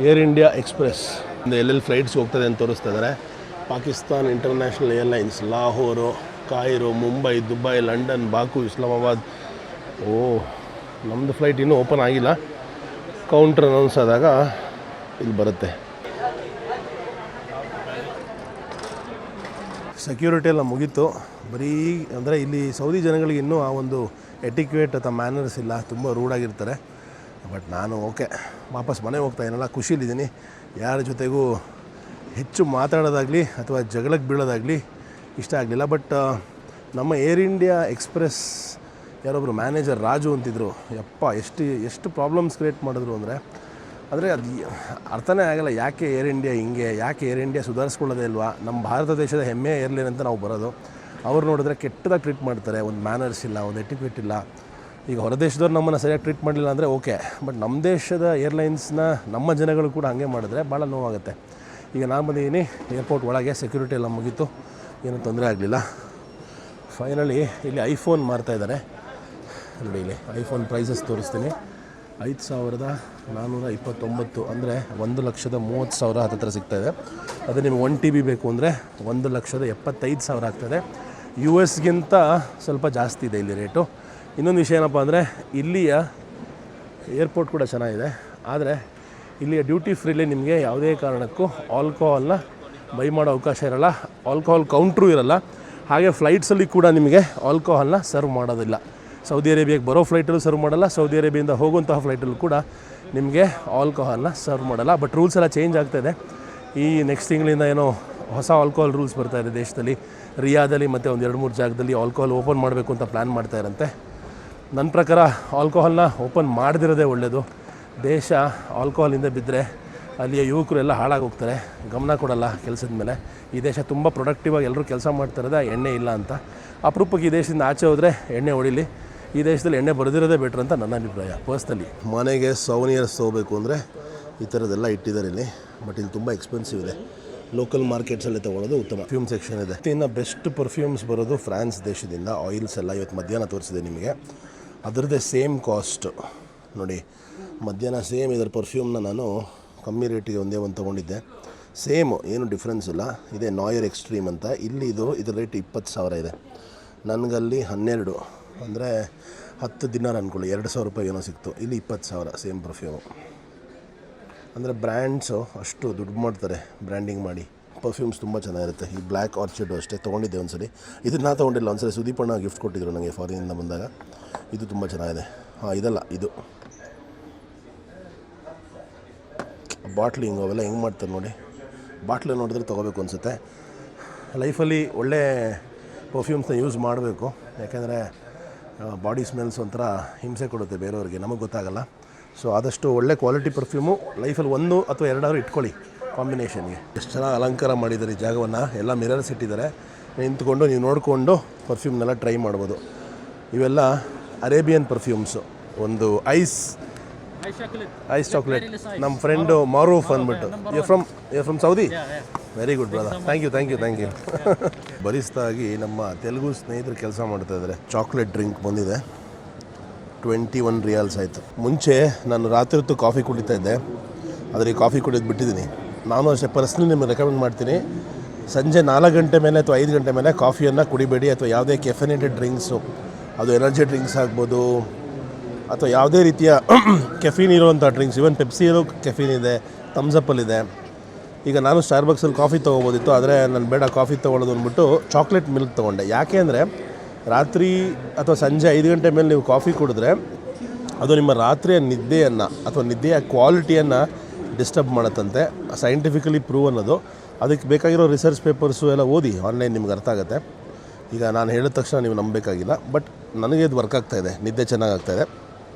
ಏರ್ ಇಂಡಿಯಾ ಎಕ್ಸ್ಪ್ರೆಸ್ ಎಲ್ಲೆಲ್ಲಿ ಫ್ಲೈಟ್ಸ್ ಹೋಗ್ತದೆ ಅಂತ ತೋರಿಸ್ತಾ ಇದ್ದಾರೆ. Pakistan International Airlines, Lahore, Cairo, Mumbai, Dubai, London, Baku, Islamabad. ನಮ್ಮದು ಫ್ಲೈಟ್ ಇನ್ನೂ ಓಪನ್ ಆಗಿಲ್ಲ. ಕೌಂಟ್ರ್ ಅನೌನ್ಸ್ ಆದಾಗ ಇಲ್ಲಿ ಬರುತ್ತೆ. ಸೆಕ್ಯೂರಿಟಿ ಎಲ್ಲ ಮುಗೀತು. ಬರೀ ಅಂದರೆ ಇಲ್ಲಿ ಸೌದಿ ಜನಗಳಿಗೆ ಇನ್ನೂ ಆ ಒಂದು ಎಟಿಕ್ವೇಟ್ ಅಥವಾ ಮ್ಯಾನರ್ಸ್ ಇಲ್ಲ, ತುಂಬ ರೂಢಾಗಿರ್ತಾರೆ. ಬಟ್ ನಾನು ಓಕೆ, ವಾಪಸ್ ಮನೆಗೆ ಹೋಗ್ತಾ ಏನಲ್ಲ ಖುಷಿಲಿದ್ದೀನಿ. ಯಾರ ಜೊತೆಗೂ ಹೆಚ್ಚು ಮಾತಾಡೋದಾಗಲಿ ಅಥವಾ ಜಗಳಕ್ಕೆ ಬೀಳೋದಾಗಲಿ ಇಷ್ಟ ಆಗಲಿಲ್ಲ. ಬಟ್ ನಮ್ಮ ಏರ್ ಇಂಡಿಯಾ ಎಕ್ಸ್ಪ್ರೆಸ್ ಯಾರೊಬ್ಬರು ಮ್ಯಾನೇಜರ್ ರಾಜು ಅಂತಿದ್ರು, ಯಪ್ಪ ಎಷ್ಟು ಪ್ರಾಬ್ಲಮ್ಸ್ ಕ್ರಿಯೇಟ್ ಮಾಡಿದ್ರು ಅಂದರೆ ಅದು ಅರ್ಥನೇ ಆಗಲ್ಲ. ಯಾಕೆ ಏರ್ ಇಂಡಿಯಾ ಹಿಂಗೆ, ಯಾಕೆ ಏರ್ ಇಂಡಿಯಾ ಸುಧಾರಿಸ್ಕೊಳ್ಳೋದೇ ಇಲ್ವಾ? ನಮ್ಮ ಭಾರತ ದೇಶದ ಹೆಮ್ಮೆ ಏರ್ಲೈನ್ ಅಂತ ನಾವು ಬರೋದು, ಅವ್ರು ನೋಡಿದ್ರೆ ಕೆಟ್ಟದಾಗಿ ಟ್ರೀಟ್ ಮಾಡ್ತಾರೆ. ಒಂದು ಮ್ಯಾನರ್ಸ್ ಇಲ್ಲ, ಒಂದು ಎಟಿಕ್ವೇಟ್ ಇಲ್ಲ. ಈಗ ಹೊರದೇಶದವ್ರು ನಮ್ಮನ್ನು ಸರಿಯಾಗಿ ಟ್ರೀಟ್ ಮಾಡಲಿಲ್ಲ ಅಂದರೆ ಓಕೆ, ಬಟ್ ನಮ್ಮ ದೇಶದ ಏರ್ಲೈನ್ಸ್ನ ನಮ್ಮ ಜನಗಳು ಕೂಡ ಹಾಗೆ ಮಾಡಿದ್ರೆ ಭಾಳ ನೋವಾಗುತ್ತೆ. ಈಗ ನಾನು ಬಂದಿದ್ದೀನಿ ಏರ್ಪೋರ್ಟ್ ಒಳಗೆ, ಸೆಕ್ಯೂರಿಟಿ ಎಲ್ಲ ಮುಗೀತು, ಏನೂ ತೊಂದರೆ ಆಗಲಿಲ್ಲ. ಫೈನಲಿ ಇಲ್ಲಿ ಐಫೋನ್ ಮಾರ್ತಾಯಿದ್ದಾರೆ ನೋಡಿ. ಇಲ್ಲಿ ಐಫೋನ್ ಪ್ರೈಸಸ್ ತೋರಿಸ್ತೀನಿ. 5,429 ಅಂದರೆ 1,30,30,000 ಹತ್ತಿರ ಸಿಗ್ತಾಯಿದೆ. ಅದೇ ನಿಮ್ಗೆ 1 TB ಬೇಕು ಅಂದರೆ 1,75,000 ಆಗ್ತದೆ. US ಸ್ವಲ್ಪ ಜಾಸ್ತಿ ಇದೆ ಇಲ್ಲಿ ರೇಟು. ಇನ್ನೊಂದು ವಿಷಯ ಏನಪ್ಪ ಅಂದರೆ ಇಲ್ಲಿಯ ಏರ್ಪೋರ್ಟ್ ಕೂಡ ಚೆನ್ನಾಗಿದೆ, ಆದರೆ ಇಲ್ಲಿಯ ಡ್ಯೂಟಿ ಫ್ರೀಲಿ ನಿಮಗೆ ಯಾವುದೇ ಕಾರಣಕ್ಕೂ ಆಲ್ಕೋಹಾಲ್ನ ಬೈ ಮಾಡೋ ಅವಕಾಶ ಇರೋಲ್ಲ, ಆಲ್ಕೋಹಾಲ್ ಕೌಂಟ್ರೂ ಇರೋಲ್ಲ. ಹಾಗೆ ಫ್ಲೈಟ್ಸಲ್ಲಿ ಕೂಡ ನಿಮಗೆ ಆಲ್ಕೋಹಾಲ್ನ ಸರ್ವ್ ಮಾಡೋದಿಲ್ಲ. ಸೌದಿ ಅರೇಬಿಯಾಗೆ ಬರೋ ಫ್ಲೈಟಲ್ಲೂ ಸರ್ವ್ ಮಾಡಲ್ಲ, ಸೌದಿ ಅರೇಬಿಯಿಂದ ಹೋಗುವಂತಹ ಫ್ಲೈಟಲ್ಲೂ ಕೂಡ ನಿಮಗೆ ಆಲ್ಕೋಹಾಲ್ನ ಸರ್ವ್ ಮಾಡಲ್ಲ. ಬಟ್ ರೂಲ್ಸ್ ಎಲ್ಲ ಚೇಂಜ್ ಆಗ್ತಾಯಿದೆ. ಈ ನೆಕ್ಸ್ಟ್ ತಿಂಗಳಿಂದ ಏನೋ ಹೊಸ ಆಲ್ಕೋಹಾಲ್ ರೂಲ್ಸ್ ಬರ್ತಾಯಿದೆ ದೇಶದಲ್ಲಿ. ರಿಯಾದಲ್ಲಿ ಮತ್ತು ಒಂದು 2-3 ಜಾಗದಲ್ಲಿ ಆಲ್ಕೋಹಾಲ್ ಓಪನ್ ಮಾಡಬೇಕು ಅಂತ ಪ್ಲ್ಯಾನ್ ಮಾಡ್ತಾಯಿರಂತೆ. ನನ್ನ ಪ್ರಕಾರ ಆಲ್ಕೋಹಾಲ್ನ ಓಪನ್ ಮಾಡದಿರೋದೇ ಒಳ್ಳೆಯದು. ದೇಶ ಆಲ್ಕೋಹಾಲಿಂದ ಬಿದ್ದರೆ ಅಲ್ಲಿಯ ಯುವಕರು ಎಲ್ಲ ಹಾಳಾಗೋಗ್ತಾರೆ, ಗಮನ ಕೊಡಲ್ಲ ಕೆಲಸದ ಮೇಲೆ. ಈ ದೇಶ ತುಂಬ ಪ್ರೊಡಕ್ಟಿವಾಗಿ ಎಲ್ಲರೂ ಕೆಲಸ ಮಾಡ್ತಾಯಿರೋದು ಎಣ್ಣೆ ಇಲ್ಲ ಅಂತ. ಅಪರೂಪಕ್ಕೆ ಈ ದೇಶದಿಂದ ಆಚೆ ಹೋದರೆ ಎಣ್ಣೆ ಹೊಡಿಲಿ, ಈ ದೇಶದಲ್ಲಿ ಎಣ್ಣೆ ಬರೆದಿರೋದೇ ಬೆಟ್ರ್ ಅಂತ ನನ್ನ ಅಭಿಪ್ರಾಯ ಪರ್ಸ್ನಲಿ. ಮನೆಗೆ ಸೌನಿಯರ್ಸ್ ತೊಗೋಬೇಕು ಅಂದರೆ ಈ ಥರದ್ದೆಲ್ಲ ಇಟ್ಟಿದ್ದಾರೆ ಇಲ್ಲಿ. ಬಟ್ ಇಲ್ಲಿ ತುಂಬ ಎಕ್ಸ್ಪೆನ್ಸಿವ್ ಇದೆ. ಲೋಕಲ್ ಮಾರ್ಕೆಟ್ಸಲ್ಲಿ ತೊಗೊಳೋದು ಉತ್ತಮ. ಪರ್ಫ್ಯೂಮ್ ಸೆಕ್ಷನ್ ಇದೆ. ಇನ್ನು ಬೆಸ್ಟ್ ಪರ್ಫ್ಯೂಮ್ಸ್ ಬರೋದು ಫ್ರಾನ್ಸ್ ದೇಶದಿಂದ. ಆಯಿಲ್ಸ್ ಎಲ್ಲ ಇವತ್ತು ಮಧ್ಯಾಹ್ನ ತೋರಿಸಿದೆ ನಿಮಗೆ. ಅದರದ್ದೇ ಸೇಮ್ ಕಾಸ್ಟು ನೋಡಿ, ಮಧ್ಯಾಹ್ನ ಸೇಮ್ ಇದರ ಪರ್ಫ್ಯೂಮ್ನ ನಾನು ಕಮ್ಮಿ ರೇಟಿಗೆ ಒಂದೇ ಒಂದು ತೊಗೊಂಡಿದ್ದೆ. ಸೇಮು, ಏನು ಡಿಫ್ರೆನ್ಸ್ ಇಲ್ಲ. ಇದೇ ನಾಯರ್ ಎಕ್ಸ್ಟ್ರೀಮ್ ಅಂತ. ಇಲ್ಲಿ ಇದರ ರೇಟ್ 20,000 ಇದೆ. ನನಗಲ್ಲಿ 12 ಅಂದರೆ 10 ದಿನಾರ್ ಅಂದ್ಕೊಳ್ಳಿ, 2,000 ರೂಪಾಯಿ ಏನೋ ಸಿಕ್ತು. ಇಲ್ಲಿ 20,000 ಸೇಮ್ ಪರ್ಫ್ಯೂಮು. ಅಂದರೆ ಬ್ರ್ಯಾಂಡ್ಸು ಅಷ್ಟು ದುಡ್ಡು ಮಾಡ್ತಾರೆ ಬ್ರ್ಯಾಂಡಿಂಗ್ ಮಾಡಿ. ಪರ್ಫ್ಯೂಮ್ಸ್ ತುಂಬ ಚೆನ್ನಾಗಿರುತ್ತೆ. ಈ ಬ್ಲ್ಯಾಕ್ ಆರ್ಚಿಡು ಅಷ್ಟೇ ತೊಗೊಂಡಿದ್ದೆ ಒಂದ್ಸಲಿ. ಇದನ್ನು ನಾನು ತೊಗೊಂಡಿಲ್ಲ, ಒಂದ್ಸಲಿ ಸುದೀಪಣ್ಣ ಗಿಫ್ಟ್ ಕೊಟ್ಟಿದ್ರು ನನಗೆ ಫಾರಿನಿಂದ ಬಂದಾಗ. ಇದು ತುಂಬ ಚೆನ್ನಾಗಿದೆ. ಇದಲ್ಲ, ಇದು ಬಾಟ್ಲಿಂಗ್ ಅವೆಲ್ಲ ಹೆಂಗೆ ಮಾಡ್ತಾರೆ ನೋಡಿ. ಬಾಟ್ಲು ನೋಡಿದ್ರೆ ತೊಗೋಬೇಕು ಅನಿಸುತ್ತೆ. ಲೈಫಲ್ಲಿ ಒಳ್ಳೆ ಪರ್ಫ್ಯೂಮ್ಸ್ನ ಯೂಸ್ ಮಾಡಬೇಕು, ಯಾಕೆಂದರೆ ಬಾಡಿ ಸ್ಮೆಲ್ಸ್ ಒಂಥರ ಹಿಂಸೆ ಕೊಡುತ್ತೆ ಬೇರೆಯವ್ರಿಗೆ, ನಮಗೆ ಗೊತ್ತಾಗಲ್ಲ. ಸೊ ಆದಷ್ಟು ಒಳ್ಳೆ ಕ್ವಾಲಿಟಿ ಪರ್ಫ್ಯೂಮು ಲೈಫಲ್ಲಿ 1 ಅಥವಾ 2 ಇಟ್ಕೊಳ್ಳಿ ಕಾಂಬಿನೇಷನ್ಗೆ. ಎಷ್ಟು ಚೆನ್ನಾಗಿ ಅಲಂಕಾರ ಮಾಡಿದ್ದಾರೆ ಈ ಜಾಗವನ್ನು. ಎಲ್ಲ ಮಿರರ್ಸ್ ಇಟ್ಟಿದ್ದಾರೆ, ನಿಂತ್ಕೊಂಡು ನೀವು ನೋಡಿಕೊಂಡು ಪರ್ಫ್ಯೂಮ್ನೆಲ್ಲ ಟ್ರೈ ಮಾಡ್ಬೋದು. ಇವೆಲ್ಲ ಅರೇಬಿಯನ್ ಪರ್ಫ್ಯೂಮ್ಸು. ಒಂದು ಐಸ್ ಚಾಕ್ಲೇಟ್. ನಮ್ಮ ಫ್ರೆಂಡು ಮಾರೂಫ್ ಅಂದ್ಬಿಟ್ಟು. You from Saudi? Very good brother, thank you. ಬರಿಸ್ತಾಗಿ ನಮ್ಮ ತೆಲುಗು ಸ್ನೇಹಿತರು ಕೆಲಸ ಮಾಡ್ತಾಯಿದ್ದಾರೆ. ಚಾಕ್ಲೇಟ್ ಡ್ರಿಂಕ್ ಬಂದಿದೆ, 21 ರಿಯಾಲ್ಸ್ ಆಯಿತು. ಮುಂಚೆ ನಾನು ರಾತ್ರಿ ಹೊತ್ತು ಕಾಫಿ ಕುಡಿತಾ ಇದ್ದೆ, ಆದರೆ ಈ ಕಾಫಿ ಕುಡಿಯೋದು ಬಿಟ್ಟಿದ್ದೀನಿ. ನಾನು ಅಷ್ಟೇ ಪರ್ಸ್ನಲಿ ನಿಮಗೆ ರೆಕಮೆಂಡ್ ಮಾಡ್ತೀನಿ, ಸಂಜೆ 4 ಗಂಟೆ ಮೇಲೆ ಅಥವಾ 5 ಗಂಟೆ ಮೇಲೆ ಕಾಫಿಯನ್ನು ಕುಡಿಬೇಡಿ. ಅಥವಾ ಯಾವುದೇ ಕೆಫಿನೇಟೆಡ್ ಡ್ರಿಂಕ್ಸು, ಅದು ಎನರ್ಜಿ ಡ್ರಿಂಕ್ಸ್ ಆಗ್ಬೋದು ಅಥವಾ ಯಾವುದೇ ರೀತಿಯ ಕೆಫೀನ್ ಇರುವಂಥ ಡ್ರಿಂಕ್ಸ್. ಇವನ್ ಪೆಪ್ಸಿಯಲ್ಲೂ ಕೆಫೀನ್ ಇದೆ, ಥಮ್ಸಪ್ಪಲ್ಲಿದೆ. ಈಗ ನಾನು ಸ್ಟಾರ್ಬಕ್ಸಲ್ಲಿ ಕಾಫಿ ತೊಗೋಬೋದಿತ್ತು, ಆದರೆ ನಾನು ಬೇಡ ಕಾಫಿ ತೊಗೊಳ್ಳೋದು ಅಂದ್ಬಿಟ್ಟು ಚಾಕ್ಲೇಟ್ ಮಿಲ್ಕ್ ತೊಗೊಂಡೆ. ಯಾಕೆ ಅಂದರೆ ರಾತ್ರಿ ಅಥವಾ ಸಂಜೆ 5 ಗಂಟೆ ಮೇಲೆ ನೀವು ಕಾಫಿ ಕುಡಿದ್ರೆ ಅದು ನಿಮ್ಮ ರಾತ್ರಿಯ ನಿದ್ದೆಯನ್ನು ಅಥವಾ ನಿದ್ದೆಯ ಕ್ವಾಲಿಟಿಯನ್ನು ಡಿಸ್ಟರ್ಬ್ ಮಾಡುತ್ತಂತೆ. ಸೈಂಟಿಫಿಕಲಿ ಪ್ರೂವ್ ಅನ್ನೋದು. ಅದಕ್ಕೆ ಬೇಕಾಗಿರೋ ರಿಸರ್ಚ್ ಪೇಪರ್ಸು ಎಲ್ಲ ಓದಿ, ಆನ್ಲೈನ್ ನಿಮ್ಗೆ ಅರ್ಥ ಆಗುತ್ತೆ. ಈಗ ನಾನು ಹೇಳಿದ ತಕ್ಷಣ ನೀವು ನಂಬಬೇಕಾಗಿಲ್ಲ, ಬಟ್ ನನಗೆ ಇದು ವರ್ಕ್ ಆಗ್ತಾಯಿದೆ, ನಿದ್ದೆ ಚೆನ್ನಾಗಾಗ್ತಾಯಿದೆ.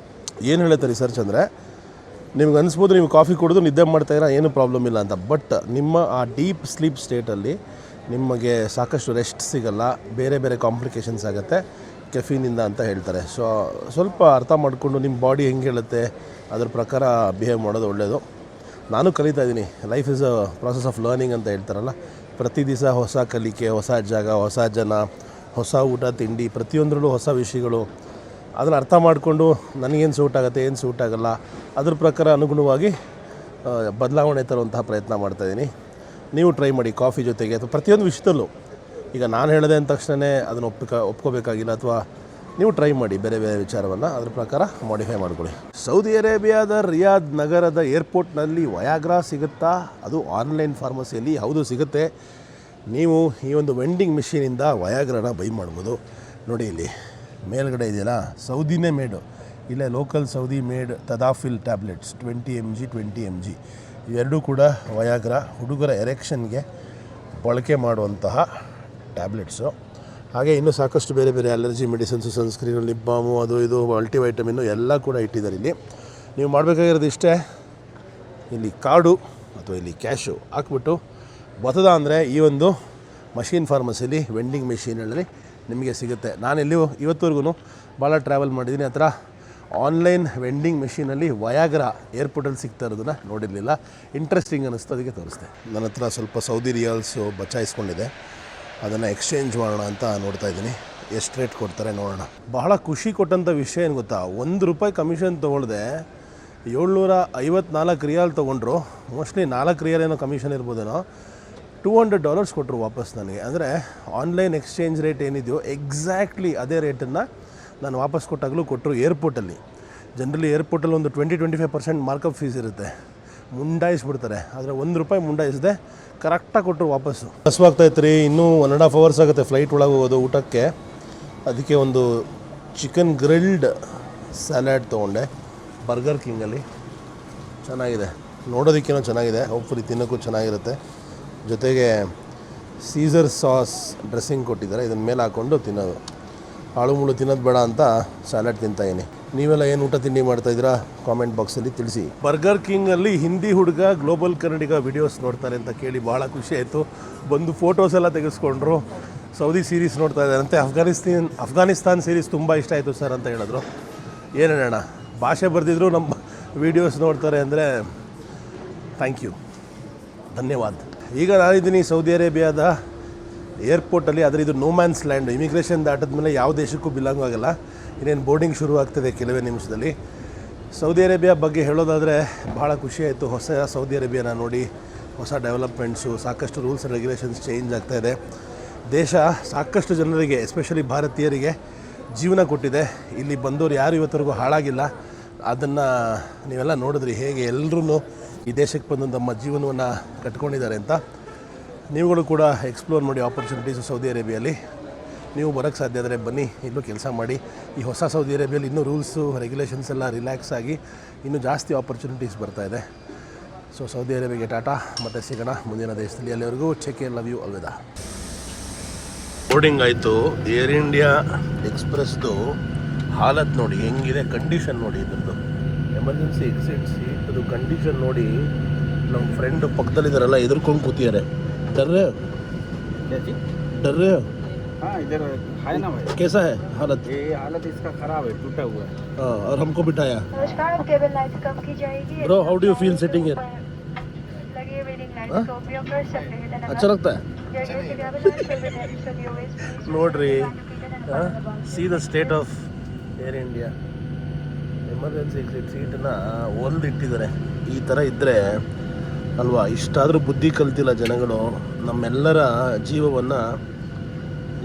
ಏನು ಹೇಳುತ್ತೆ ರಿಸರ್ಚ್ ಅಂದರೆ, ನಿಮ್ಗೆ ಅನಿಸ್ಬೋದು ನೀವು ಕಾಫಿ ಕುಡಿದು ನಿದ್ದೆ ಮಾಡ್ತಾಯಿರ, ಏನೂ ಪ್ರಾಬ್ಲಮ್ ಇಲ್ಲ ಅಂತ. ಬಟ್ ನಿಮ್ಮ ಆ ಡೀಪ್ ಸ್ಲೀಪ್ ಸ್ಟೇಟಲ್ಲಿ ನಿಮಗೆ ಸಾಕಷ್ಟು ರೆಸ್ಟ್ ಸಿಗಲ್ಲ, ಬೇರೆ ಬೇರೆ ಕಾಂಪ್ಲಿಕೇಶನ್ಸ್ ಆಗುತ್ತೆ ಕೆಫೀನಿಂದ ಅಂತ ಹೇಳ್ತಾರೆ. ಸೊ ಸ್ವಲ್ಪ ಅರ್ಥ ಮಾಡಿಕೊಂಡು ನಿಮ್ಮ ಬಾಡಿ ಹೆಂಗೆ ಹೇಳುತ್ತೆ ಅದ್ರ ಪ್ರಕಾರ ಬಿಹೇವ್ ಮಾಡೋದು ಒಳ್ಳೆಯದು. ನಾನು ಕಲಿತಾ ಇದ್ದೀನಿ. Life is a process of learning ಅಂತ ಹೇಳ್ತಾರಲ್ಲ. ಪ್ರತಿ ದಿವಸ ಹೊಸ ಕಲಿಕೆ, ಹೊಸ ಜಾಗ, ಹೊಸ ಜನ, ಹೊಸ ಊಟ ತಿಂಡಿ, ಪ್ರತಿಯೊಂದರಲ್ಲೂ ಹೊಸ ವಿಷಯಗಳು. ಅದನ್ನು ಅರ್ಥ ಮಾಡಿಕೊಂಡು ನನಗೇನು ಸೂಟ್ ಆಗುತ್ತೆ, ಏನು ಸೂಟ್ ಆಗೋಲ್ಲ, ಅದ್ರ ಪ್ರಕಾರ ಅನುಗುಣವಾಗಿ ಬದಲಾವಣೆ ತರುವಂತಹ ಪ್ರಯತ್ನ ಮಾಡ್ತಾಯಿದ್ದೀನಿ. ನೀವು ಟ್ರೈ ಮಾಡಿ ಕಾಫಿ ಜೊತೆಗೆ ಅಥವಾ ಪ್ರತಿಯೊಂದು ವಿಷಯದಲ್ಲೂ. ಈಗ ನಾನು ಹೇಳಿದೆ ಅಂದ ತಕ್ಷಣ ಅದನ್ನು ಒಪ್ಕೋಬೇಕಾಗಿಲ್ಲ, ಅಥವಾ ನೀವು ಟ್ರೈ ಮಾಡಿ ಬೇರೆ ಬೇರೆ ವಿಚಾರವನ್ನು ಅದ್ರ ಪ್ರಕಾರ ಮಾಡಿಫೈ ಮಾಡ್ಕೊಳ್ಳಿ. ಸೌದಿ ಅರೇಬಿಯಾದ ರಿಯಾದ್ ನಗರದ ಏರ್ಪೋರ್ಟ್ನಲ್ಲಿ ವಯಾಗ್ರಾ ಸಿಗುತ್ತಾ? ಅದು ಆನ್ಲೈನ್ ಫಾರ್ಮಸಿಯಲ್ಲಿ. ಹೌದು, ಸಿಗುತ್ತೆ. ನೀವು ಈ ಒಂದು ವೆಂಡಿಂಗ್ ಮಿಷಿನಿಂದ ವಯಾಗ್ರಾನ ಬೈ ಮಾಡ್ಬೋದು. ನೋಡಿ ಇಲ್ಲಿ ಮೇಲ್ಗಡೆ ಇದೆಯಲ್ಲ, ಸೌದಿನೇ ಮೇಡು, ಇಲ್ಲೇ ಲೋಕಲ್ ಸೌದಿ ಮೇಡ್ ತದಾಫಿಲ್ ಟ್ಯಾಬ್ಲೆಟ್ಸ್ 20 mg 20 mg ಇವೆರಡೂ ಕೂಡ ವಯಾಗ್ರಾ, ಹುಡುಗರ ಎರೆಕ್ಷನ್ಗೆ ಬಳಕೆ ಮಾಡುವಂತಹ ಟ್ಯಾಬ್ಲೆಟ್ಸು. ಹಾಗೆ ಇನ್ನೂ ಸಾಕಷ್ಟು ಬೇರೆ ಬೇರೆ allergy medicines, sunscreen, lip balm, ಅದು ಇದು ಮಲ್ಟಿವೈಟಮಿನ್ನು ಎಲ್ಲ ಕೂಡ ಇಟ್ಟಿದ್ದಾರೆ ಇಲ್ಲಿ. ನೀವು ಮಾಡಬೇಕಾಗಿರೋದು ಇಷ್ಟೇ, ಇಲ್ಲಿ ಕಾರ್ಡು ಅಥವಾ ಇಲ್ಲಿ ಕ್ಯಾಶು ಹಾಕ್ಬಿಟ್ಟು ಬರ್ತದ ಅಂದರೆ ಈ ಒಂದು ಮಷೀನ್ ಫಾರ್ಮಸಿಲಿ ವೆಂಡಿಂಗ್ ಮಿಷಿನಲ್ಲಿ ನಿಮಗೆ ಸಿಗುತ್ತೆ. ನಾನೆಲ್ಲಿಯೂ ಇವತ್ತುವರೆಗೂ ಭಾಳ ಟ್ರಾವೆಲ್ ಮಾಡಿದ್ದೀನಿ, ಆ ಥರ ಆನ್ಲೈನ್ ವೆಂಡಿಂಗ್ ಮಿಷಿನಲ್ಲಿ ವಯಾಗ್ರಾ ಏರ್ಪೋರ್ಟಲ್ಲಿ ಸಿಗ್ತಾ ಇರೋದನ್ನು ನೋಡಿರಲಿಲ್ಲ. ಇಂಟ್ರೆಸ್ಟಿಂಗ್ ಅನ್ನಿಸ್ತು, ಅದಕ್ಕೆ ತೋರಿಸ್ದೆ. ನನ್ನ ಹತ್ರ ಸ್ವಲ್ಪ ಸೌದಿ ರಿಯಾಲ್ಸು ಬಚಾಯಿಸ್ಕೊಂಡಿದೆ, ಅದನ್ನು ಎಕ್ಸ್ಚೇಂಜ್ ಮಾಡೋಣ ಅಂತ ನೋಡ್ತಾ ಇದ್ದೀನಿ. ಎಷ್ಟು ರೇಟ್ ಕೊಡ್ತಾರೆ ನೋಡೋಣ. ಬಹಳ ಖುಷಿ ಕೊಟ್ಟಂಥ ವಿಷಯ ಏನು ಗೊತ್ತಾ, ₹1 ಕಮಿಷನ್ ತೊಗೊಳ್ದೆ $754 ರಿಯಾಲ್ ತೊಗೊಂಡ್ರು. ಮೋಸ್ಟ್ಲಿ 4 ರಿಯಾಲ್ ಏನೋ ಕಮಿಷನ್ ಇರ್ಬೋದೇನೋ. $200 ಕೊಟ್ಟರು ವಾಪಸ್ ನನಗೆ. ಅಂದರೆ ಆನ್ಲೈನ್ ಎಕ್ಸ್ಚೇಂಜ್ ರೇಟ್ ಏನಿದೆಯೋ ಎಕ್ಸಾಕ್ಟ್ಲಿ ಅದೇ ರೇಟನ್ನು ನಾನು ವಾಪಸ್ ಕೊಟ್ಟಾಗಲೂ ಕೊಟ್ಟರು. ಏರ್ಪೋರ್ಟಲ್ಲಿ ಜನರಲಿ ಏರ್ಪೋರ್ಟಲ್ಲಿ ಒಂದು 20-25% ಮಾರ್ಕಪ್ ಫೀಸ್ ಇರುತ್ತೆ, ಮುಂಡಾಯಿಸ್ಬಿಡ್ತಾರೆ. ಆದರೆ ₹1 ಮುಂಡಾಯಿಸದೆ ಕರೆಕ್ಟಾಗಿ ಕೊಟ್ಟರು ವಾಪಸ್ಸು. ಹಸುವಾಗ್ತಾಯಿತ್ತು ರೀ, ಇನ್ನೂ 1.5 hours ಆಗುತ್ತೆ ಫ್ಲೈಟ್ ಒಳಗೆ ಹೋಗೋದು ಊಟಕ್ಕೆ. ಅದಕ್ಕೆ ಒಂದು ಚಿಕನ್ ಗ್ರಿಲ್ಡ್ ಸ್ಯಾಲಾಡ್ ತೊಗೊಂಡೆ ಬರ್ಗರ್ ಕಿಂಗಲ್ಲಿ. ಚೆನ್ನಾಗಿದೆ, ನೋಡೋದಕ್ಕೇನೋ ಚೆನ್ನಾಗಿದೆ, ಹೋಪ್ಫುಲಿ ತಿನ್ನೋಕ್ಕೂ ಚೆನ್ನಾಗಿರುತ್ತೆ. ಜೊತೆಗೆ ಸೀಸರ್ ಸಾಸ್ ಡ್ರೆಸ್ಸಿಂಗ್ ಕೊಟ್ಟಿದ್ದಾರೆ, ಇದನ್ನ ಮೇಲೆ ಹಾಕ್ಕೊಂಡು ತಿನ್ನೋದು. ಹಾಳು ಮುಳು ತಿನ್ನೋದು ಬೇಡ ಅಂತ ಸ್ಯಾಲಡ್ ತಿಂತಾಯಿನಿ. ನೀವೆಲ್ಲ ಏನು ಊಟ ತಿಂಡಿ ಮಾಡ್ತಾಯಿದ್ದೀರಾ ಕಾಮೆಂಟ್ ಬಾಕ್ಸಲ್ಲಿ ತಿಳಿಸಿ. ಬರ್ಗರ್ ಕಿಂಗಲ್ಲಿ ಹಿಂದಿ ಹುಡುಗ ಗ್ಲೋಬಲ್ ಕನ್ನಡಿಗ ವಿಡಿಯೋಸ್ ನೋಡ್ತಾರೆ ಅಂತ ಕೇಳಿ ಭಾಳ ಖುಷಿ ಆಯಿತು. ಬಂದು ಫೋಟೋಸ್ ಎಲ್ಲ ತೆಗೆಸ್ಕೊಂಡ್ರು. ಸೌದಿ ಸೀರೀಸ್ ನೋಡ್ತಾ ಇದ್ದಾರಂತೆ. ಅಫ್ಘಾನಿಸ್ತಾನ್ ಸೀರೀಸ್ ತುಂಬ ಇಷ್ಟ ಆಯಿತು ಸರ್ ಅಂತ ಹೇಳಿದ್ರು. ಏನು ಹೇಳೋಣ, ಭಾಷೆ ಬರೆದಿದ್ರು ನಮ್ಮ ವೀಡಿಯೋಸ್ ನೋಡ್ತಾರೆ ಅಂದರೆ ಥ್ಯಾಂಕ್ ಯು, ಧನ್ಯವಾದ. ಈಗ ನಾನಿದ್ದೀನಿ ಸೌದಿ ಅರೇಬಿಯಾದ ಏರ್ಪೋರ್ಟಲ್ಲಿ. ಆದರೆ ಇದು ನೋ ಮ್ಯಾನ್ಸ್ ಲ್ಯಾಂಡ್. ಇಮಿಗ್ರೇಷನ್ ದಾಟಿದ ಮೇಲೆ ಯಾವ ದೇಶಕ್ಕೂ ಬಿಲಾಂಗ್ ಆಗಲ್ಲ. ಇನ್ನೇನು ಬೋರ್ಡಿಂಗ್ ಶುರು ಆಗ್ತದೆ ಕೆಲವೇ ನಿಮಿಷದಲ್ಲಿ. ಸೌದಿ ಅರೇಬಿಯಾ ಬಗ್ಗೆ ಹೇಳೋದಾದರೆ ಭಾಳ ಖುಷಿ ಆಯಿತು. ಹೊಸ ಸೌದಿ ಅರೇಬಿಯಾನ ನೋಡಿ, ಹೊಸ ಡೆವಲಪ್ಮೆಂಟ್ಸು, ಸಾಕಷ್ಟು ರೂಲ್ಸ್ ಆ್ಯಂಡ್ ರೆಗ್ಯುಲೇಷನ್ಸ್ ಚೇಂಜ್ ಆಗ್ತಾಯಿದೆ. ದೇಶ ಸಾಕಷ್ಟು ಜನರಿಗೆ, ಎಸ್ಪೆಷಲಿ ಭಾರತೀಯರಿಗೆ ಜೀವನ ಕೊಟ್ಟಿದೆ. ಇಲ್ಲಿ ಬಂದವರು ಯಾರು ಇವತ್ತರೆಗೂ ಹಾಳಾಗಿಲ್ಲ. ಅದನ್ನು ನೀವೆಲ್ಲ ನೋಡಿದ್ರಿ, ಹೇಗೆ ಎಲ್ಲರೂ ಈ ದೇಶಕ್ಕೆ ಬಂದು ನಮ್ಮ ಜೀವನವನ್ನು ಕಟ್ಕೊಂಡಿದ್ದಾರೆ ಅಂತ. ನೀವುಗಳು ಕೂಡ ಎಕ್ಸ್ಪ್ಲೋರ್ ಮಾಡಿ ಆಪರ್ಚುನಿಟೀಸು ಸೌದಿ ಅರೇಬಿಯಲ್ಲಿ. ನೀವು ಬರೋಕ್ಕೆ ಸಾಧ್ಯ ಆದರೆ ಬನ್ನಿ, ಇಲ್ಲೂ ಕೆಲಸ ಮಾಡಿ. ಈ ಹೊಸ ಸೌದಿ ಅರೇಬಿಯಲ್ಲಿ ಇನ್ನೂ ರೂಲ್ಸು ರೆಗ್ಯುಲೇಷನ್ಸ್ ಎಲ್ಲ ರಿಲ್ಯಾಕ್ಸ್ ಆಗಿ ಇನ್ನೂ ಜಾಸ್ತಿ ಆಪರ್ಚುನಿಟೀಸ್ ಬರ್ತಾಯಿದೆ. ಸೊ ಸೌದಿ ಅರೇಬಿಯಾಗೆ ಟಾಟಾ, ಮತ್ತೆ ಸಿಗೋಣ ಮುಂದಿನ ದೇಶದಲ್ಲಿ. ಅಲ್ಲಿವರೆಗೂ ಚೆಕ್ ಲವ್ ಯು, ಅಲ್ವಿದಾ. ಬೋರ್ಡಿಂಗ್ ಆಯಿತು. ಏರ್ ಇಂಡಿಯಾ ಎಕ್ಸ್ಪ್ರೆಸ್ದು ಹಾಲತ್ ನೋಡಿ ಹೆಂಗಿದೆ, ಕಂಡೀಷನ್ ನೋಡಿ ಇದ್ರದ್ದು. ಎಮರ್ಜೆನ್ಸಿ ಎಕ್ಸಿಟ್ ಸೀಟದು ಕಂಡೀಷನ್ ನೋಡಿ. ನಮ್ಮ ಫ್ರೆಂಡ್ ಪಕ್ಕದಲ್ಲಿದ್ದಾರಲ್ಲ ಎದುರ್ಕೊಂಡು ಕೂತಿದ್ದಾರೆ. डर रहे हो? हाँ, इधर है ना भाई। कैसा है हालत? ये हालत इसका खराब है, टूटा हुआ है। हाँ, और हमको बिठाया. नमस्कार, केबल लाइट कम की जाएगी। Bro, how do you feel sitting here? लगी वेटिंग लाइट का उपयोग कर सकते हैं। धन्यवाद। अच्छा लगता है? ನೋಡ್ರಿ, see the state of Air India. Emergency exit ಸೀಟನ್ನು ಹೊಲ್ದಿಟ್ಟಿದ್ದಾರೆ. ಈ ಥರ ಇದ್ದರೆ ಅಲ್ವಾ, ಇಷ್ಟಾದರೂ ಬುದ್ಧಿ ಕಲ್ತಿಲ್ಲ ಜನಗಳು. ನಮ್ಮೆಲ್ಲರ ಜೀವವನ್ನು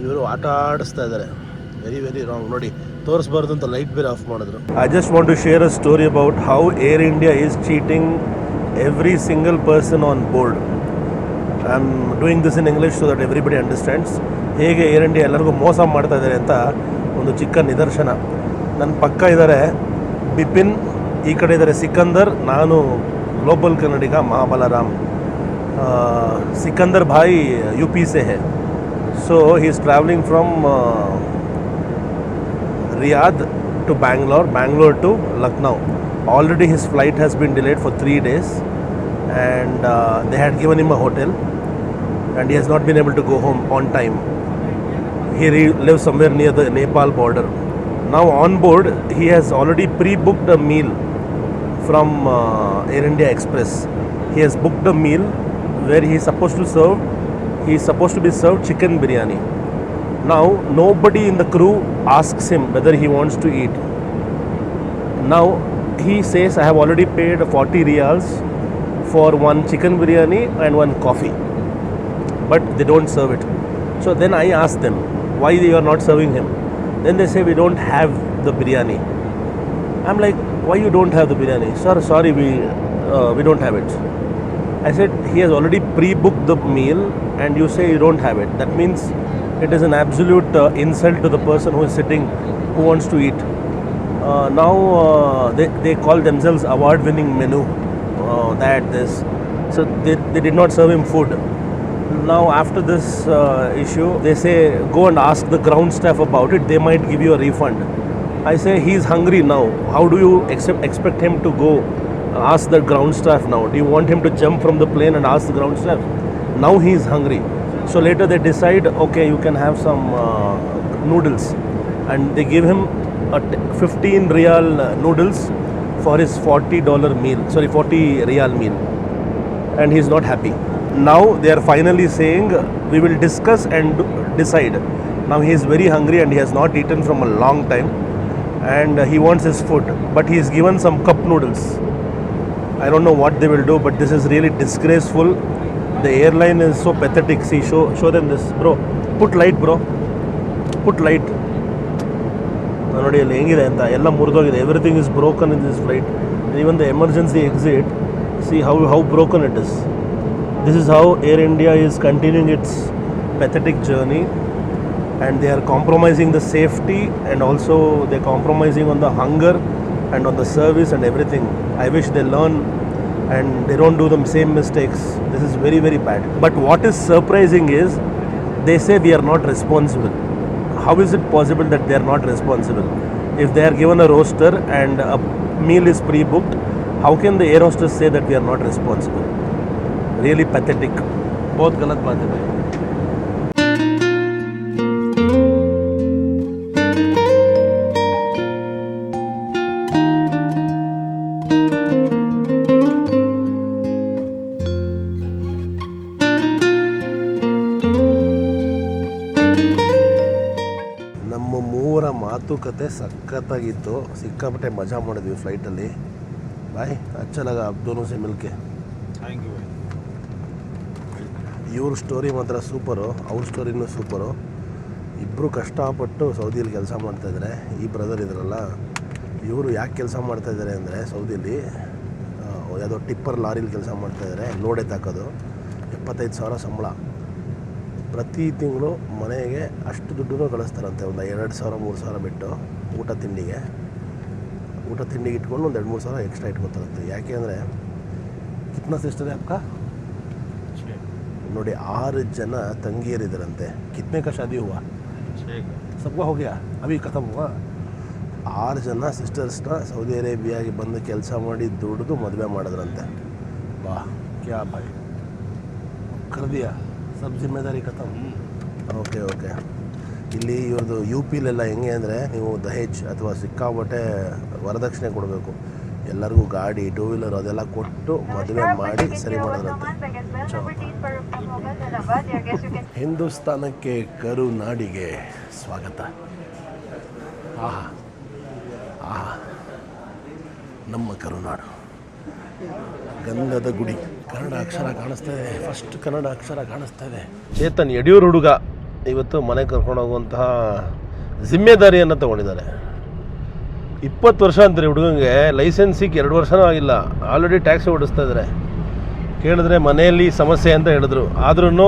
ಇವರು ಆಟ ಆಡಿಸ್ತಾ ಇದ್ದಾರೆ. Very very wrong. ನೋಡಿ, ತೋರಿಸ್ಬಾರ್ದು ಅಂತ ಲೈಟ್ ಬೇರೆ ಆಫ್ ಮಾಡಿದ್ರು. I just want to share a story about how Air India is cheating every single person on board. I am doing this in English so that everybody understands. ಹೇಗೆ Air India ಎಲ್ಲರಿಗೂ ಮೋಸ ಮಾಡ್ತಾ ಇದ್ದಾರೆ ಅಂತ ಒಂದು ಚಿಕ್ಕ ನಿದರ್ಶನ. ನನ್ನ ಪಕ್ಕ ಇದ್ದಾರೆ ಬಿಪಿನ್, ಈ ಕಡೆ ಇದ್ದಾರೆ ಸಿಕಂದರ್, ನಾನು ग्लोबल कन्नडिगा महाबलराम. सिकंदर भाई यूपी से है. So he is travelling from Riyadh to Bangalore to Lucknow. Already his flight has been delayed for 3 days and they had given him a hotel and he has not been able to go home on time. He lives somewhere near the Nepal border. Now on board he has already pre-booked a meal from Air India Express. He has booked a meal where he is supposed to be served chicken biryani. Now nobody in the crew asks him whether he wants to eat. Now he says, I have already paid 40 riyals for one chicken biryani and one coffee, but they don't serve it. So then I asked them, why you are not serving him? Then they say we don't have the biryani. I'm like, why you don't have the biryani? Sir, sorry, we don't have it. I said, he has already pre-booked the meal and you say you don't have it. That means it is an absolute insult to the person who is sitting, who wants to eat. Now they call themselves award-winning menu, this. So they did not serve him food. Now after this issue, they say, go and ask the ground staff about it. They might give you a refund. I say, he is hungry now. How do you expect him to go ask the ground staff now? Do you want him to jump from the plane and ask the ground staff? Now he is hungry. So later they decide, okay, you can have some noodles. And they give him a 15 real noodles for his $40 meal. Sorry, 40 real meal. And he is not happy. Now they are finally saying, we will discuss and decide. Now he is very hungry and he has not eaten from a long time. And he wants his food. But he is given some cup noodles. I don't know what they will do, but this is really disgraceful. The airline is so pathetic. See, show them this, bro. Put light, bro. Put light. ನೋಡಿ ಅಲ್ಲಿ ಹೆಂಗಿದೆ ಅಂತ ಎಲ್ಲ ಮುರಿದೋಗಿದೆ. Everything is broken in this flight. Even the emergency exit, see how broken it is. This is how Air India is continuing its pathetic journey, and they are compromising the safety, and also they're compromising on the hunger and on the service and everything. I wish they learn and they don't do the same mistakes. This is very, very bad. But what is surprising is they say we are not responsible. How is it possible that they are not responsible? If they are given a roster and a meal is pre-booked, how can the air hostess say that we are not responsible? Really pathetic. बहुत गलत बात है भाई. ನಮ್ಮ ಮೂವರ ಮಾತುಕತೆ ಸಖತ್ತಾಗಿತ್ತು. ಸಿಕ್ಕಾಪಟ್ಟೆ ಮಜಾ ಮಾಡಿದ್ವಿ ಫ್ಲೈಟಲ್ಲಿ. ಬಾಯ್ अच्छा लगा आप दोनों से मिलके. थैंक यू भाई. ಇವ್ರ ಸ್ಟೋರಿ ಮಾತ್ರ ಸೂಪರು, ಅವ್ರ ಸ್ಟೋರಿನೂ ಸೂಪರು. ಇಬ್ಬರು ಕಷ್ಟಪಟ್ಟು ಸೌದಿಯಲ್ಲಿ ಕೆಲಸ ಮಾಡ್ತಾಯಿದ್ದಾರೆ. ಈ ಬ್ರದರ್ ಇದ್ರಲ್ಲ, ಇವರು ಯಾಕೆ ಕೆಲಸ ಮಾಡ್ತಾಯಿದ್ದಾರೆ ಅಂದರೆ ಸೌದಿಯಲ್ಲಿ ಯಾವುದೋ ಟಿಪ್ಪರ್ ಲಾರಿಲಿ ಕೆಲಸ ಮಾಡ್ತಾಯಿದ್ದಾರೆ. ಲೋಡ್ ಎತ್ತಾಕೋದು. 75,000 ಸಂಬಳ. ಪ್ರತಿ ತಿಂಗಳು ಮನೆಗೆ ಅಷ್ಟು ದುಡ್ಡು ಕಳಿಸ್ತಾರಂತೆ. ಒಂದು 2,000 3,000 ಬಿಟ್ಟು ಊಟ ತಿಂಡಿಗೆ ಇಟ್ಕೊಂಡು ಒಂದು 2-3 ಸಾವಿರ ಎಕ್ಸ್ಟ್ರಾ ಇಟ್ಕೊತಾರಂತೆ. ಯಾಕೆ ಅಂದರೆ ಕಿತ್ನಾ ಸಿಸ್ಟರ್ ಅಪ್ಪ ನೋಡಿ 6 ಜನ ತಂಗಿಯರಿದ್ದಾರಂತೆ. ಕಿತ್ನೆ ಕಾ ಶಾದಿ ಹುವಾ ಸಬ್ಕಾ ಹೋ ಗಯಾ ಅಭಿ ಖತಮ್ ಹುವಾ. 6 ಜನ ಸಿಸ್ಟರ್ಸ್ನ ಸೌದಿ ಅರೇಬಿಯಾಗೆ ಬಂದು ಕೆಲಸ ಮಾಡಿ ದುಡಿದು ಮದುವೆ ಮಾಡಿದ್ರಂತೆ. ಬಾ ಕ್ಯಾ ಭಾಯ್ ಕರ್ ದಿಯಾ ಸಬ್ ಜಿಮ್ಮೆದಾರಿ ಖತಮ್. ಓಕೆ ಇಲ್ಲಿ ಇವ್ರದ್ದು UPಲೆಲ್ಲ ಹೆಂಗೆ ಅಂದರೆ ನೀವು ದಹೇಜ್ ಅಥವಾ ಸಿಕ್ಕಾಪಟ್ಟೆ ವರದಕ್ಷಿಣೆ ಕೊಡಬೇಕು. ಎಲ್ಲರಿಗೂ ಗಾಡಿ 2 ವೀಲರ್ ಅದೆಲ್ಲ ಕೊಟ್ಟು ಮದುವೆ ಮಾಡಿ ಸರಿ ಮಾಡೋದ್ರಂತೆ. ಹಿಂದೂಸ್ತಾನಕ್ಕೆ ಕರುನಾಡಿಗೆ ಸ್ವಾಗತ. ಆಹಾ ನಮ್ಮ ಕರುನಾಡು, ಗಂಧದ ಗುಡಿ. ಕನ್ನಡ ಅಕ್ಷರ ಕಾಣಿಸ್ತಾ ಇದೆ. ಫಸ್ಟ್ ಕನ್ನಡ ಅಕ್ಷರ ಕಾಣಿಸ್ತಾ ಇದೆ. ಚೇತನ್ ಯಡಿಯೂರು ಹುಡುಗ ಇವತ್ತು ಮನೆ ಕರ್ಕೊಂಡು ಹೋಗುವಂತಹ ಜಿಮ್ಮೆದಾರಿಯನ್ನು ತೊಗೊಂಡಿದ್ದಾರೆ. 20 ವರ್ಷ ಅಂತಾರೆ ಹುಡುಗಂಗೆ. ಲೈಸೆನ್ಸಿಗೆ 2 ವರ್ಷನೂ ಆಗಿಲ್ಲ, ಆಲ್ರೆಡಿ ಟ್ಯಾಕ್ಸಿ ಓಡಿಸ್ತಾ ಇದ್ದಾರೆ. ಕೇಳಿದ್ರೆ ಮನೆಯಲ್ಲಿ ಸಮಸ್ಯೆ ಅಂತ ಹೇಳಿದ್ರು. ಆದ್ರೂ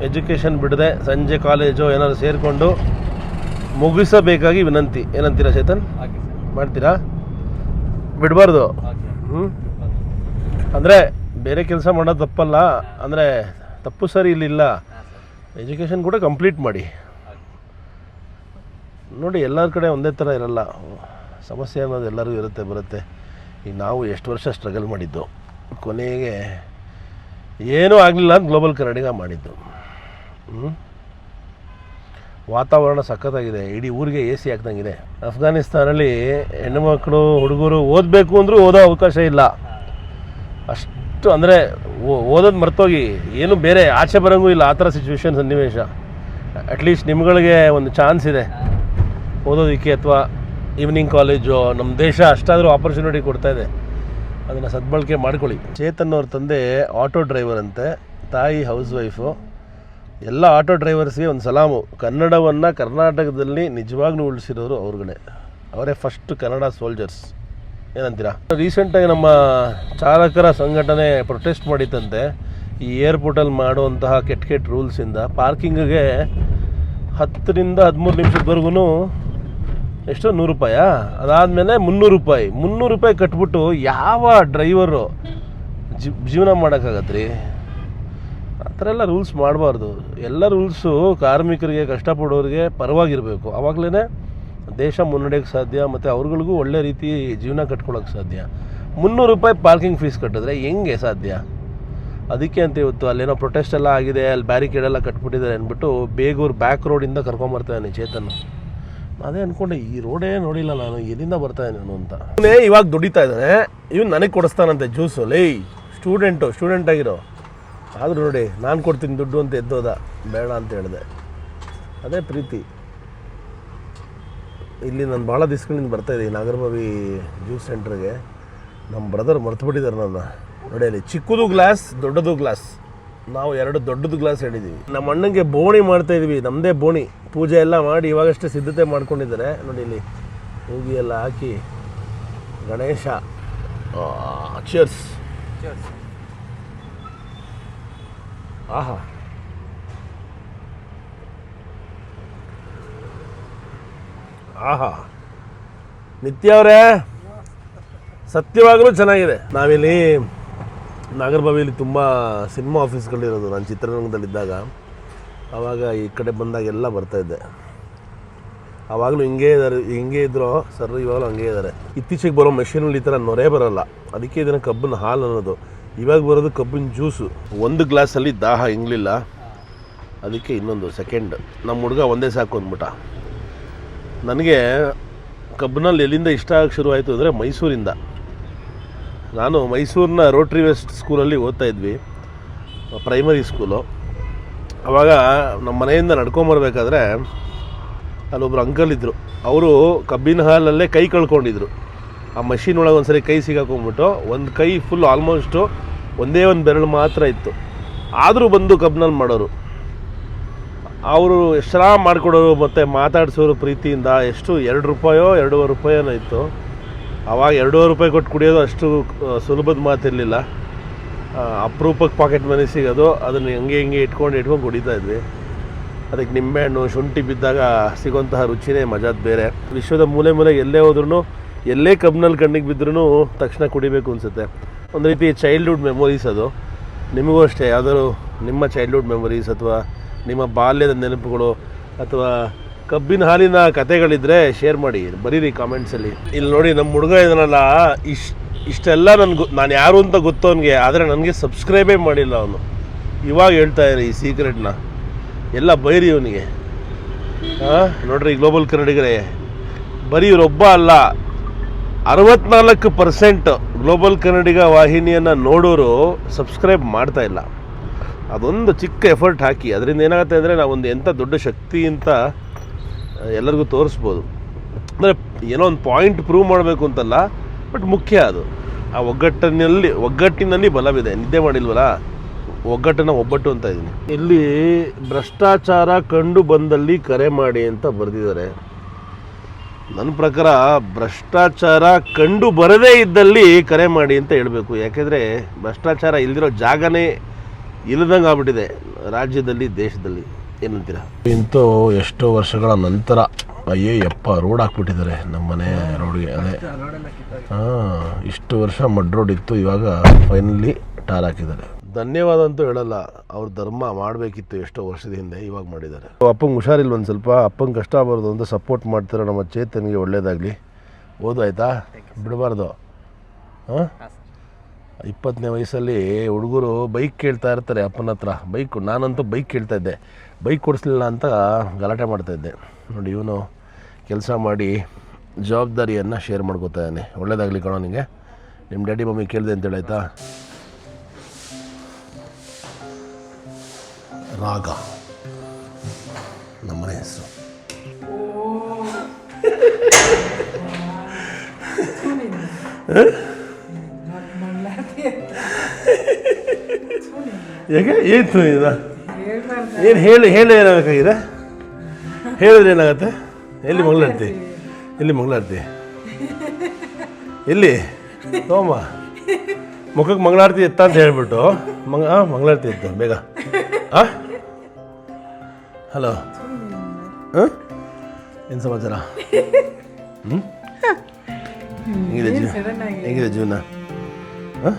ಎಜುಕೇಷನ್ ಬಿಡದೆ ಸಂಜೆ ಕಾಲೇಜು ಏನಾದ್ರು ಸೇರಿಕೊಂಡು ಮುಗಿಸಬೇಕಾಗಿ ವಿನಂತಿ. ಏನಂತೀರಾ ಚೇತನ್? ಮಾಡ್ತೀರಾ? ಬಿಡಬಾರ್ದು. ಅಂದರೆ ಬೇರೆ ಕೆಲಸ ಮಾಡೋದು ತಪ್ಪಲ್ಲ, ಅಂದರೆ ತಪ್ಪು ಸರಿ ಇಲ್ಲಿಲ್ಲ. ಎಜುಕೇಷನ್ ಕೂಡ ಕಂಪ್ಲೀಟ್ ಮಾಡಿ. ನೋಡಿ ಎಲ್ಲರ ಕಡೆ ಒಂದೇ ಥರ ಇರಲ್ಲ. ಸಮಸ್ಯೆ ಅನ್ನೋದು ಎಲ್ಲರಿಗೂ ಇರುತ್ತೆ ಬರುತ್ತೆ. ಈಗ ನಾವು ಎಷ್ಟು ವರ್ಷ ಸ್ಟ್ರಗಲ್ ಮಾಡಿದ್ದು, ಕೊನೆಗೆ ಏನೂ ಆಗಲಿಲ್ಲ ಅಂತ ಗ್ಲೋಬಲ್ ಕನ್ನಡಿಗ ಮಾಡಿದ್ದು. ವಾತಾವರಣ ಸಖತ್ತಾಗಿದೆ. ಇಡೀ ಊರಿಗೆ AC ಹಾಕ್ದಂಗಿದೆ. ಅಫ್ಘಾನಿಸ್ತಾನಲ್ಲಿ ಹೆಣ್ಣುಮಕ್ಕಳು ಹುಡುಗರು ಓದಬೇಕು ಅಂದರೂ ಓದೋ ಅವಕಾಶ ಇಲ್ಲ. ಅಷ್ಟು ಅಂದರೆ ಓದೋದು ಮರ್ತೋಗಿ ಏನು ಬೇರೆ ಆಚೆ ಬರೋಂಗೂ ಇಲ್ಲ. ಆ ಥರ ಸಿಚುವೇಶನ್ ಸನ್ನಿವೇಶ. ಅಟ್ಲೀಸ್ಟ್ ನಿಮ್ಗಳಿಗೆ ಒಂದು ಚಾನ್ಸ್ ಇದೆ ಓದೋದಕ್ಕೆ, ಅಥವಾ ಈವ್ನಿಂಗ್ ಕಾಲೇಜು. ನಮ್ಮ ದೇಶ ಅಷ್ಟಾದರೂ ಆಪರ್ಚುನಿಟಿ ಕೊಡ್ತಾಯಿದೆ, ಅದನ್ನು ಸದ್ಬಳಕೆ ಮಾಡ್ಕೊಳ್ಳಿ. ಚೇತನ್ ಅವ್ರ ತಂದೆ ಆಟೋ ಡ್ರೈವರ್ ಅಂತೆ, ತಾಯಿ ಹೌಸ್ ವೈಫು. ಎಲ್ಲ ಆಟೋ ಡ್ರೈವರ್ಸ್ಗೆ ಒಂದು ಸಲಾಮು. ಕನ್ನಡವನ್ನು ಕರ್ನಾಟಕದಲ್ಲಿ ನಿಜವಾಗ್ಲೂ ಉಳಿಸಿರೋರು ಅವ್ರುಗಳೇ. ಅವರೇ ಫಸ್ಟ್ ಕನ್ನಡ ಸೋಲ್ಜರ್ಸ್. ಏನಂತೀರಾ? ರೀಸೆಂಟಾಗಿ ನಮ್ಮ ಚಾಲಕರ ಸಂಘಟನೆ ಪ್ರೊಟೆಸ್ಟ್ ಮಾಡಿತ್ತಂತೆ ಈ ಏರ್ಪೋರ್ಟಲ್ಲಿ ಮಾಡುವಂತಹ ಕೆಟ್ಟ ರೂಲ್ಸಿಂದ. ಪಾರ್ಕಿಂಗಿಗೆ 10 ನಿಂದ 13 ನಿಮಿಷದವರೆಗೂ ಎಷ್ಟು 100 ರೂಪಾಯಾ? ಅದಾದಮೇಲೆ 300 ರೂಪಾಯಿ. 300 ರೂಪಾಯಿ ಕಟ್ಬಿಟ್ಟು ಯಾವ ಡ್ರೈವರು ಜೀವನ ಮಾಡೋಕ್ಕಾಗತ್ರಿ? ಆ ಥರ ಎಲ್ಲ ರೂಲ್ಸ್ ಮಾಡಬಾರ್ದು. ಎಲ್ಲ ರೂಲ್ಸು ಕಾರ್ಮಿಕರಿಗೆ, ಕಷ್ಟಪಡೋರಿಗೆ ಪರವಾಗಿರಬೇಕು. ಆವಾಗಲೇ ದೇಶ ಮುನ್ನಡೆಯೋಕ್ಕೆ ಸಾಧ್ಯ, ಮತ್ತು ಅವ್ರುಗಳಿಗೂ ಒಳ್ಳೆ ರೀತಿ ಜೀವನ ಕಟ್ಕೊಳ್ಳೋಕ್ಕೆ ಸಾಧ್ಯ. 300 ರೂಪಾಯಿ ಪಾರ್ಕಿಂಗ್ ಫೀಸ್ ಕಟ್ಟಿದ್ರೆ ಹೆಂಗೆ ಸಾಧ್ಯ? ಅದಕ್ಕೆ ಅಂತ ಇವತ್ತು ಅಲ್ಲೇನೋ ಪ್ರೊಟೆಸ್ಟ್ ಎಲ್ಲ ಆಗಿದೆ, ಅಲ್ಲಿ ಬ್ಯಾರಿಕೇಡೆಲ್ಲ ಕಟ್ಬಿಟ್ಟಿದ್ದಾರೆ ಅಂದ್ಬಿಟ್ಟು ಬೇಗೂರು ಬ್ಯಾಕ್ ರೋಡಿಂದ ಕರ್ಕೊಂಬರ್ತಾನೆ ಚೇತನ್. ಅದೇ ಅಂದ್ಕೊಂಡೆ, ಈ ರೋಡೇ ನೋಡಿಲ್ಲ ನಾನು, ಎಲ್ಲಿಂದ ಬರ್ತಾಯಿದ್ದೀನಿ ನಾನು ಅಂತ. ಇವಾಗ ದುಡಿತಾ ಇದ್ದಾನೆ, ಇವ್ನು ನನಗೆ ಕೊಡಿಸ್ತಾನಂತೆ ಜ್ಯೂಸು. ಲೇ ಸ್ಟೂಡೆಂಟ್ ಆಗಿರೋ. ಆದರೂ ನೋಡಿ, ನಾನು ಕೊಡ್ತೀನಿ ದುಡ್ಡು ಅಂತ ಎದ್ದೋದ, ಬೇಡ ಅಂತ ಹೇಳಿದೆ. ಅದೇ ಪ್ರೀತಿ. ಇಲ್ಲಿ ನಾನು ಭಾಳ ದಿವ್ಸಗಳಿಂದ ಬರ್ತಾಯಿದ್ದೀನಿ ನಾಗರಬಾವಿ ಜ್ಯೂಸ್ ಸೆಂಟ್ರಿಗೆ. ನಮ್ಮ ಬ್ರದರ್ ಮರ್ತುಬಿಟ್ಟಿದ್ದಾರೆ ನನ್ನ. ನೋಡಿ ಅಲ್ಲಿ ಚಿಕ್ಕದು ಗ್ಲಾಸ್, ದೊಡ್ಡದು ಗ್ಲಾಸ್. ನಾವು 2 ದೊಡ್ಡದು ಗ್ಲಾಸ್ ಹೇಳಿದ್ದೀವಿ. ನಮ್ಮ ಅಣ್ಣಂಗೆ ಬೋಣಿ ಮಾಡ್ತಾಯಿದ್ವಿ, ನಮ್ಮದೇ ಬೋಣಿ. ಪೂಜೆ ಎಲ್ಲ ಮಾಡಿ ಇವಾಗಷ್ಟೇ ಸಿದ್ಧತೆ ಮಾಡ್ಕೊಂಡಿದ್ದಾರೆ. ನೋಡಿ ಇಲ್ಲಿ ಹೂಗಿ ಎಲ್ಲ ಹಾಕಿ ಗಣೇಶ. ಚಿಯರ್ಸ್. ಆಹಾ, ಆಹಾ. ನಿತ್ಯ ಅವರೇ, ಸತ್ಯವಾಗಲೂ ಚೆನ್ನಾಗಿದೆ. ನಾವಿಲ್ಲಿ ನಾಗರಬಾವಿಯಲ್ಲಿ ತುಂಬ ಸಿನಿಮಾ ಆಫೀಸ್ಗಳಿರೋದು. ನಾನು ಚಿತ್ರರಂಗದಲ್ಲಿದ್ದಾಗ ಆವಾಗ ಈ ಕಡೆ ಬಂದಾಗೆಲ್ಲ ಬರ್ತಾಯಿದ್ದೆ. ಆವಾಗಲೂ ಹಿಂಗೆ ಇದ್ರು ಸರ್, ಇವಾಗಲೂ ಹಂಗೆ ಇದ್ದಾರೆ. ಇತ್ತೀಚೆಗೆ ಬರೋ ಮೆಷಿನಲ್ಲಿ ಈ ಥರ ನೊರೆ ಬರೋಲ್ಲ, ಅದಕ್ಕೆ ಇದನ್ನು ಕಬ್ಬಿನ ಹಾಲು ಅನ್ನೋದು. ಇವಾಗ ಬರೋದು ಕಬ್ಬಿನ ಜ್ಯೂಸು. 1 ಗ್ಲಾಸಲ್ಲಿ ದಾಹ ಹಿಂಗಲಿಲ್ಲ, ಅದಕ್ಕೆ ಇನ್ನೊಂದು ಸೆಕೆಂಡ್. ನಮ್ಮ ಹುಡುಗ ಒಂದೇ ಸಾಕು ಅಂದ್ಬಿಟ್ಟ. ನನಗೆ ಕಬ್ಬಿನಲ್ಲಿ ಎಲ್ಲಿಂದ ಇಷ್ಟ ಆಗಕ್ಕೆ ಶುರುವಾಯಿತು ಅಂದರೆ ಮೈಸೂರಿಂದ. ನಾನು ಮೈಸೂರಿನ ರೋಟ್ರಿ ವೆಸ್ಟ್ ಸ್ಕೂಲಲ್ಲಿ ಓದ್ತಾಯಿದ್ವಿ, ಪ್ರೈಮರಿ ಸ್ಕೂಲು. ಆವಾಗ ನಮ್ಮ ಮನೆಯಿಂದ ನಡ್ಕೊಂಬರ್ಬೇಕಾದ್ರೆ ಅಲ್ಲೊಬ್ರು ಅಂಕಲ್ ಇದ್ದರು. ಅವರು ಕಬ್ಬಿನ ಹಾಲಲ್ಲೇ ಕೈ ಕಳ್ಕೊಂಡಿದ್ರು. ಆ ಮಷೀನ್ ಒಳಗೆ ಒಂದು ಸರಿ ಕೈ ಸಿಗಾಕೊಂಡ್ಬಿಟ್ಟು ಒಂದು ಕೈ ಫುಲ್ ಆಲ್ಮೋಸ್ಟು ಒಂದೇ ಒಂದು ಬೆರಳು ಮಾತ್ರ ಇತ್ತು. ಆದರೂ ಬಂದು ಕಬ್ಬಿನಲ್ಲಿ ಮಾಡೋರು. ಅವರು ಎಷ್ಟು ಮಾಡಿಕೊಡೋರು ಮತ್ತು ಮಾತಾಡಿಸೋರು ಪ್ರೀತಿಯಿಂದ. ಎಷ್ಟು 2 ರೂಪಾಯೋ 2.5 ರೂಪಾಯಿನೋ ಇತ್ತು. ಆವಾಗ 2.5 ರೂಪಾಯಿ ಕೊಟ್ಟು ಕುಡಿಯೋದು ಅಷ್ಟು ಸುಲಭದ ಮಾತಿರಲಿಲ್ಲ. ಅಪರೂಪಕ್ಕೆ ಪಾಕೆಟ್ ಮನಿ ಸಿಗೋದು, ಅದನ್ನು ಹಿಂಗೆ ಇಟ್ಕೊಂಡು ಕುಡಿತಾ ಇದ್ವಿ. ಅದಕ್ಕೆ ನಿಂಬೆಹಣ್ಣು, ಶುಂಠಿ ಬಿದ್ದಾಗ ಸಿಗೋಂತಹ ರುಚಿನೇ ಮಜಾದ ಬೇರೆ. ವಿಶ್ವದ ಮೂಲೆ ಎಲ್ಲೇ ಹೋದ್ರೂ, ಎಲ್ಲೇ ಕಬ್ಬಿನಲ್ಲಿ ಕಣ್ಣಿಗೆ ಬಿದ್ದರೂ ತಕ್ಷಣ ಕುಡಿಬೇಕು ಅನಿಸುತ್ತೆ. ಒಂದು ರೀತಿ ಚೈಲ್ಡ್ಹುಡ್ ಮೆಮೊರೀಸ್ ಅದು. ನಿಮಗೂ ಅಷ್ಟೇ ಯಾವ್ದಾದ್ರು ನಿಮ್ಮ ಚೈಲ್ಡ್ಹುಡ್ ಮೆಮೊರೀಸ್ ಅಥವಾ ನಿಮ್ಮ ಬಾಲ್ಯದ ನೆನಪುಗಳು ಅಥವಾ ಕಬ್ಬಿನ ಹಾಲಿನ ಕತೆಗಳಿದ್ದರೆ ಶೇರ್ ಮಾಡಿ, ಬರೀರಿ ಕಾಮೆಂಟ್ಸಲ್ಲಿ. ಇಲ್ಲಿ ನೋಡಿ, ನಮ್ಮ ಹುಡುಗ ಇದನ್ನಲ್ಲ, ಇಷ್ಟೆಲ್ಲ ನಾನು ಯಾರು ಅಂತ ಗೊತ್ತು ಅವನಿಗೆ, ಆದರೆ ನನಗೆ ಸಬ್ಸ್ಕ್ರೈಬೇ ಮಾಡಿಲ್ಲ ಅವನು. ಇವಾಗ ಹೇಳ್ತಾ ಇರಿ ಈ ಸೀಕ್ರೆಟ್ನ ಎಲ್ಲ ಬೈರಿ ಅವನಿಗೆ. ನೋಡ್ರಿ, ಗ್ಲೋಬಲ್ ಕನ್ನಡಿಗರೇ, ಬರೀ ಇವರೊಬ್ಬ ಅಲ್ಲ, 64% ಗ್ಲೋಬಲ್ ಕನ್ನಡಿಗ ವಾಹಿನಿಯನ್ನು ನೋಡೋರು ಸಬ್ಸ್ಕ್ರೈಬ್ ಮಾಡ್ತಾಯಿಲ್ಲ. ಅದೊಂದು ಚಿಕ್ಕ ಎಫರ್ಟ್ ಹಾಕಿ, ಅದರಿಂದ ಏನಾಗುತ್ತೆ ಅಂದರೆ ನಾವೊಂದು ಎಂಥ ದೊಡ್ಡ ಶಕ್ತಿ ಅಂತ ಎಲ್ಲರಿಗೂ ತೋರಿಸ್ಬೋದು. ಅಂದರೆ ಏನೋ ಒಂದು ಪಾಯಿಂಟ್ ಪ್ರೂವ್ ಮಾಡಬೇಕು ಅಂತಲ್ಲ, ಬಟ್ ಮುಖ್ಯ ಅದು. ಆ ಒಗ್ಗಟ್ಟಿನಲ್ಲಿ ಬಲವಿದೆ. ನಿದ್ದೆ ಮಾಡಿಲ್ವಲ್ಲ, ಒಗ್ಗಟ್ಟನ್ನು ಒಬ್ಬಟ್ಟು ಅಂತ ಇದ್ದೀನಿ. ಇಲ್ಲಿ ಭ್ರಷ್ಟಾಚಾರ ಕಂಡು ಬಂದಲ್ಲಿ ಕರೆ ಮಾಡಿ ಅಂತ ಬರೆದಿದ್ದಾರೆ. ನನ್ನ ಪ್ರಕಾರ ಭ್ರಷ್ಟಾಚಾರ ಕಂಡು ಬರದೇ ಇದ್ದಲ್ಲಿ ಕರೆ ಮಾಡಿ ಅಂತ ಹೇಳಬೇಕು. ಯಾಕೆಂದರೆ ಭ್ರಷ್ಟಾಚಾರ ಇಲ್ದಿರೋ ಜಾಗನೇ ಇಲ್ಲದಂಗೆ ಆಗ್ಬಿಟ್ಟಿದೆ ರಾಜ್ಯದಲ್ಲಿ, ದೇಶದಲ್ಲಿ. ಏನಂತೀರ? ಇಂತೂ ಎಷ್ಟೋ ವರ್ಷಗಳ ನಂತರ ಅಯ್ಯಪ್ಪ ರೋಡ್ ಹಾಕ್ಬಿಟ್ಟಿದ್ದಾರೆ ನಮ್ಮ ಮನೆ ರೋಡ್ಗೆ. ಅದೇ ಇಷ್ಟು ವರ್ಷ ಮಡ್ ರೋಡ್ ಇತ್ತು, ಇವಾಗ ಫೈನಲಿ ಟಾರ್ ಹಾಕಿದ್ದಾರೆ. ಧನ್ಯವಾದ ಅಂತೂ ಹೇಳಲ್ಲ, ಅವ್ರ ಧರ್ಮ ಮಾಡಬೇಕಿತ್ತು ಎಷ್ಟೋ ವರ್ಷದ ಹಿಂದೆ, ಇವಾಗ ಮಾಡಿದ್ದಾರೆ. ಅಪ್ಪಂಗೆ ಹುಷಾರಿಲ್ಲ, ಒಂದು ಸ್ವಲ್ಪ ಅಪ್ಪಂಗೆ ಕಷ್ಟ ಬರೋದು ಅಂತ ಸಪೋರ್ಟ್ ಮಾಡ್ತಾರೆ. ನಮ್ಮ ಚೇತನ್ಗೆ ಒಳ್ಳೇದಾಗಲಿ. ಓದಾಯ್ತಾ? ಬಿಡಬಾರ್ದು. 20ನೇ ವಯಸ್ಸಲ್ಲಿ ಹುಡುಗರು ಬೈಕ್ ಕೇಳ್ತಾ ಇರ್ತಾರೆ ಅಪ್ಪನ ಹತ್ರ. ನಾನಂತೂ ಬೈಕ್ ಕೇಳ್ತಾ ಇದ್ದೆ, ಬೈಕ್ ಕೊಡಿಸ್ಲಿಲ್ಲ ಅಂತ ಗಲಾಟೆ ಮಾಡ್ತಾಯಿದ್ದೆ. ನೋಡಿ, ಇವನು ಕೆಲಸ ಮಾಡಿ ಜವಾಬ್ದಾರಿಯನ್ನು ಶೇರ್ ಮಾಡ್ಕೋತಾ ಇದ್ದಾನೆ. ಒಳ್ಳೇದಾಗಲಿ ಕಣೋ ನಿಮಗೆ. ನಿಮ್ಮ ಡ್ಯಾಡಿ ಮಮ್ಮಿ ಕೇಳಿದೆ ಅಂತೇಳಿ ಆಯಿತಾ? ರಾಗ ನಮ್ಮನೆ ಹೆಸರು. ಯಾಕೆ ಏತು ಇದು? ಏನು ಹೇಳಿ ಏನಾಗಬೇಕಾಗಿದೆ? ಹೇಳಿದ್ರೆ ಏನಾಗುತ್ತೆ? ಎಲ್ಲಿ ಮಂಗಳಾರತಿ? ಎಲ್ಲಿ ಮಂಗಳಾರತಿ? ಎಲ್ಲಿ ತೋಮ ಮುಖಕ್ಕೆ ಮಂಗಳಾರತಿ ಎತ್ತ ಅಂತ ಹೇಳ್ಬಿಟ್ಟು ಮಂಗಳಾರತಿ ಎತ್ತು ಬೇಗ. ಹಲೋ, ಹಾಂ, ಏನು ಸಮಾಚಾರ? ಹೆಂಗಿದೆ ಜೀವನ? ಹಾಂ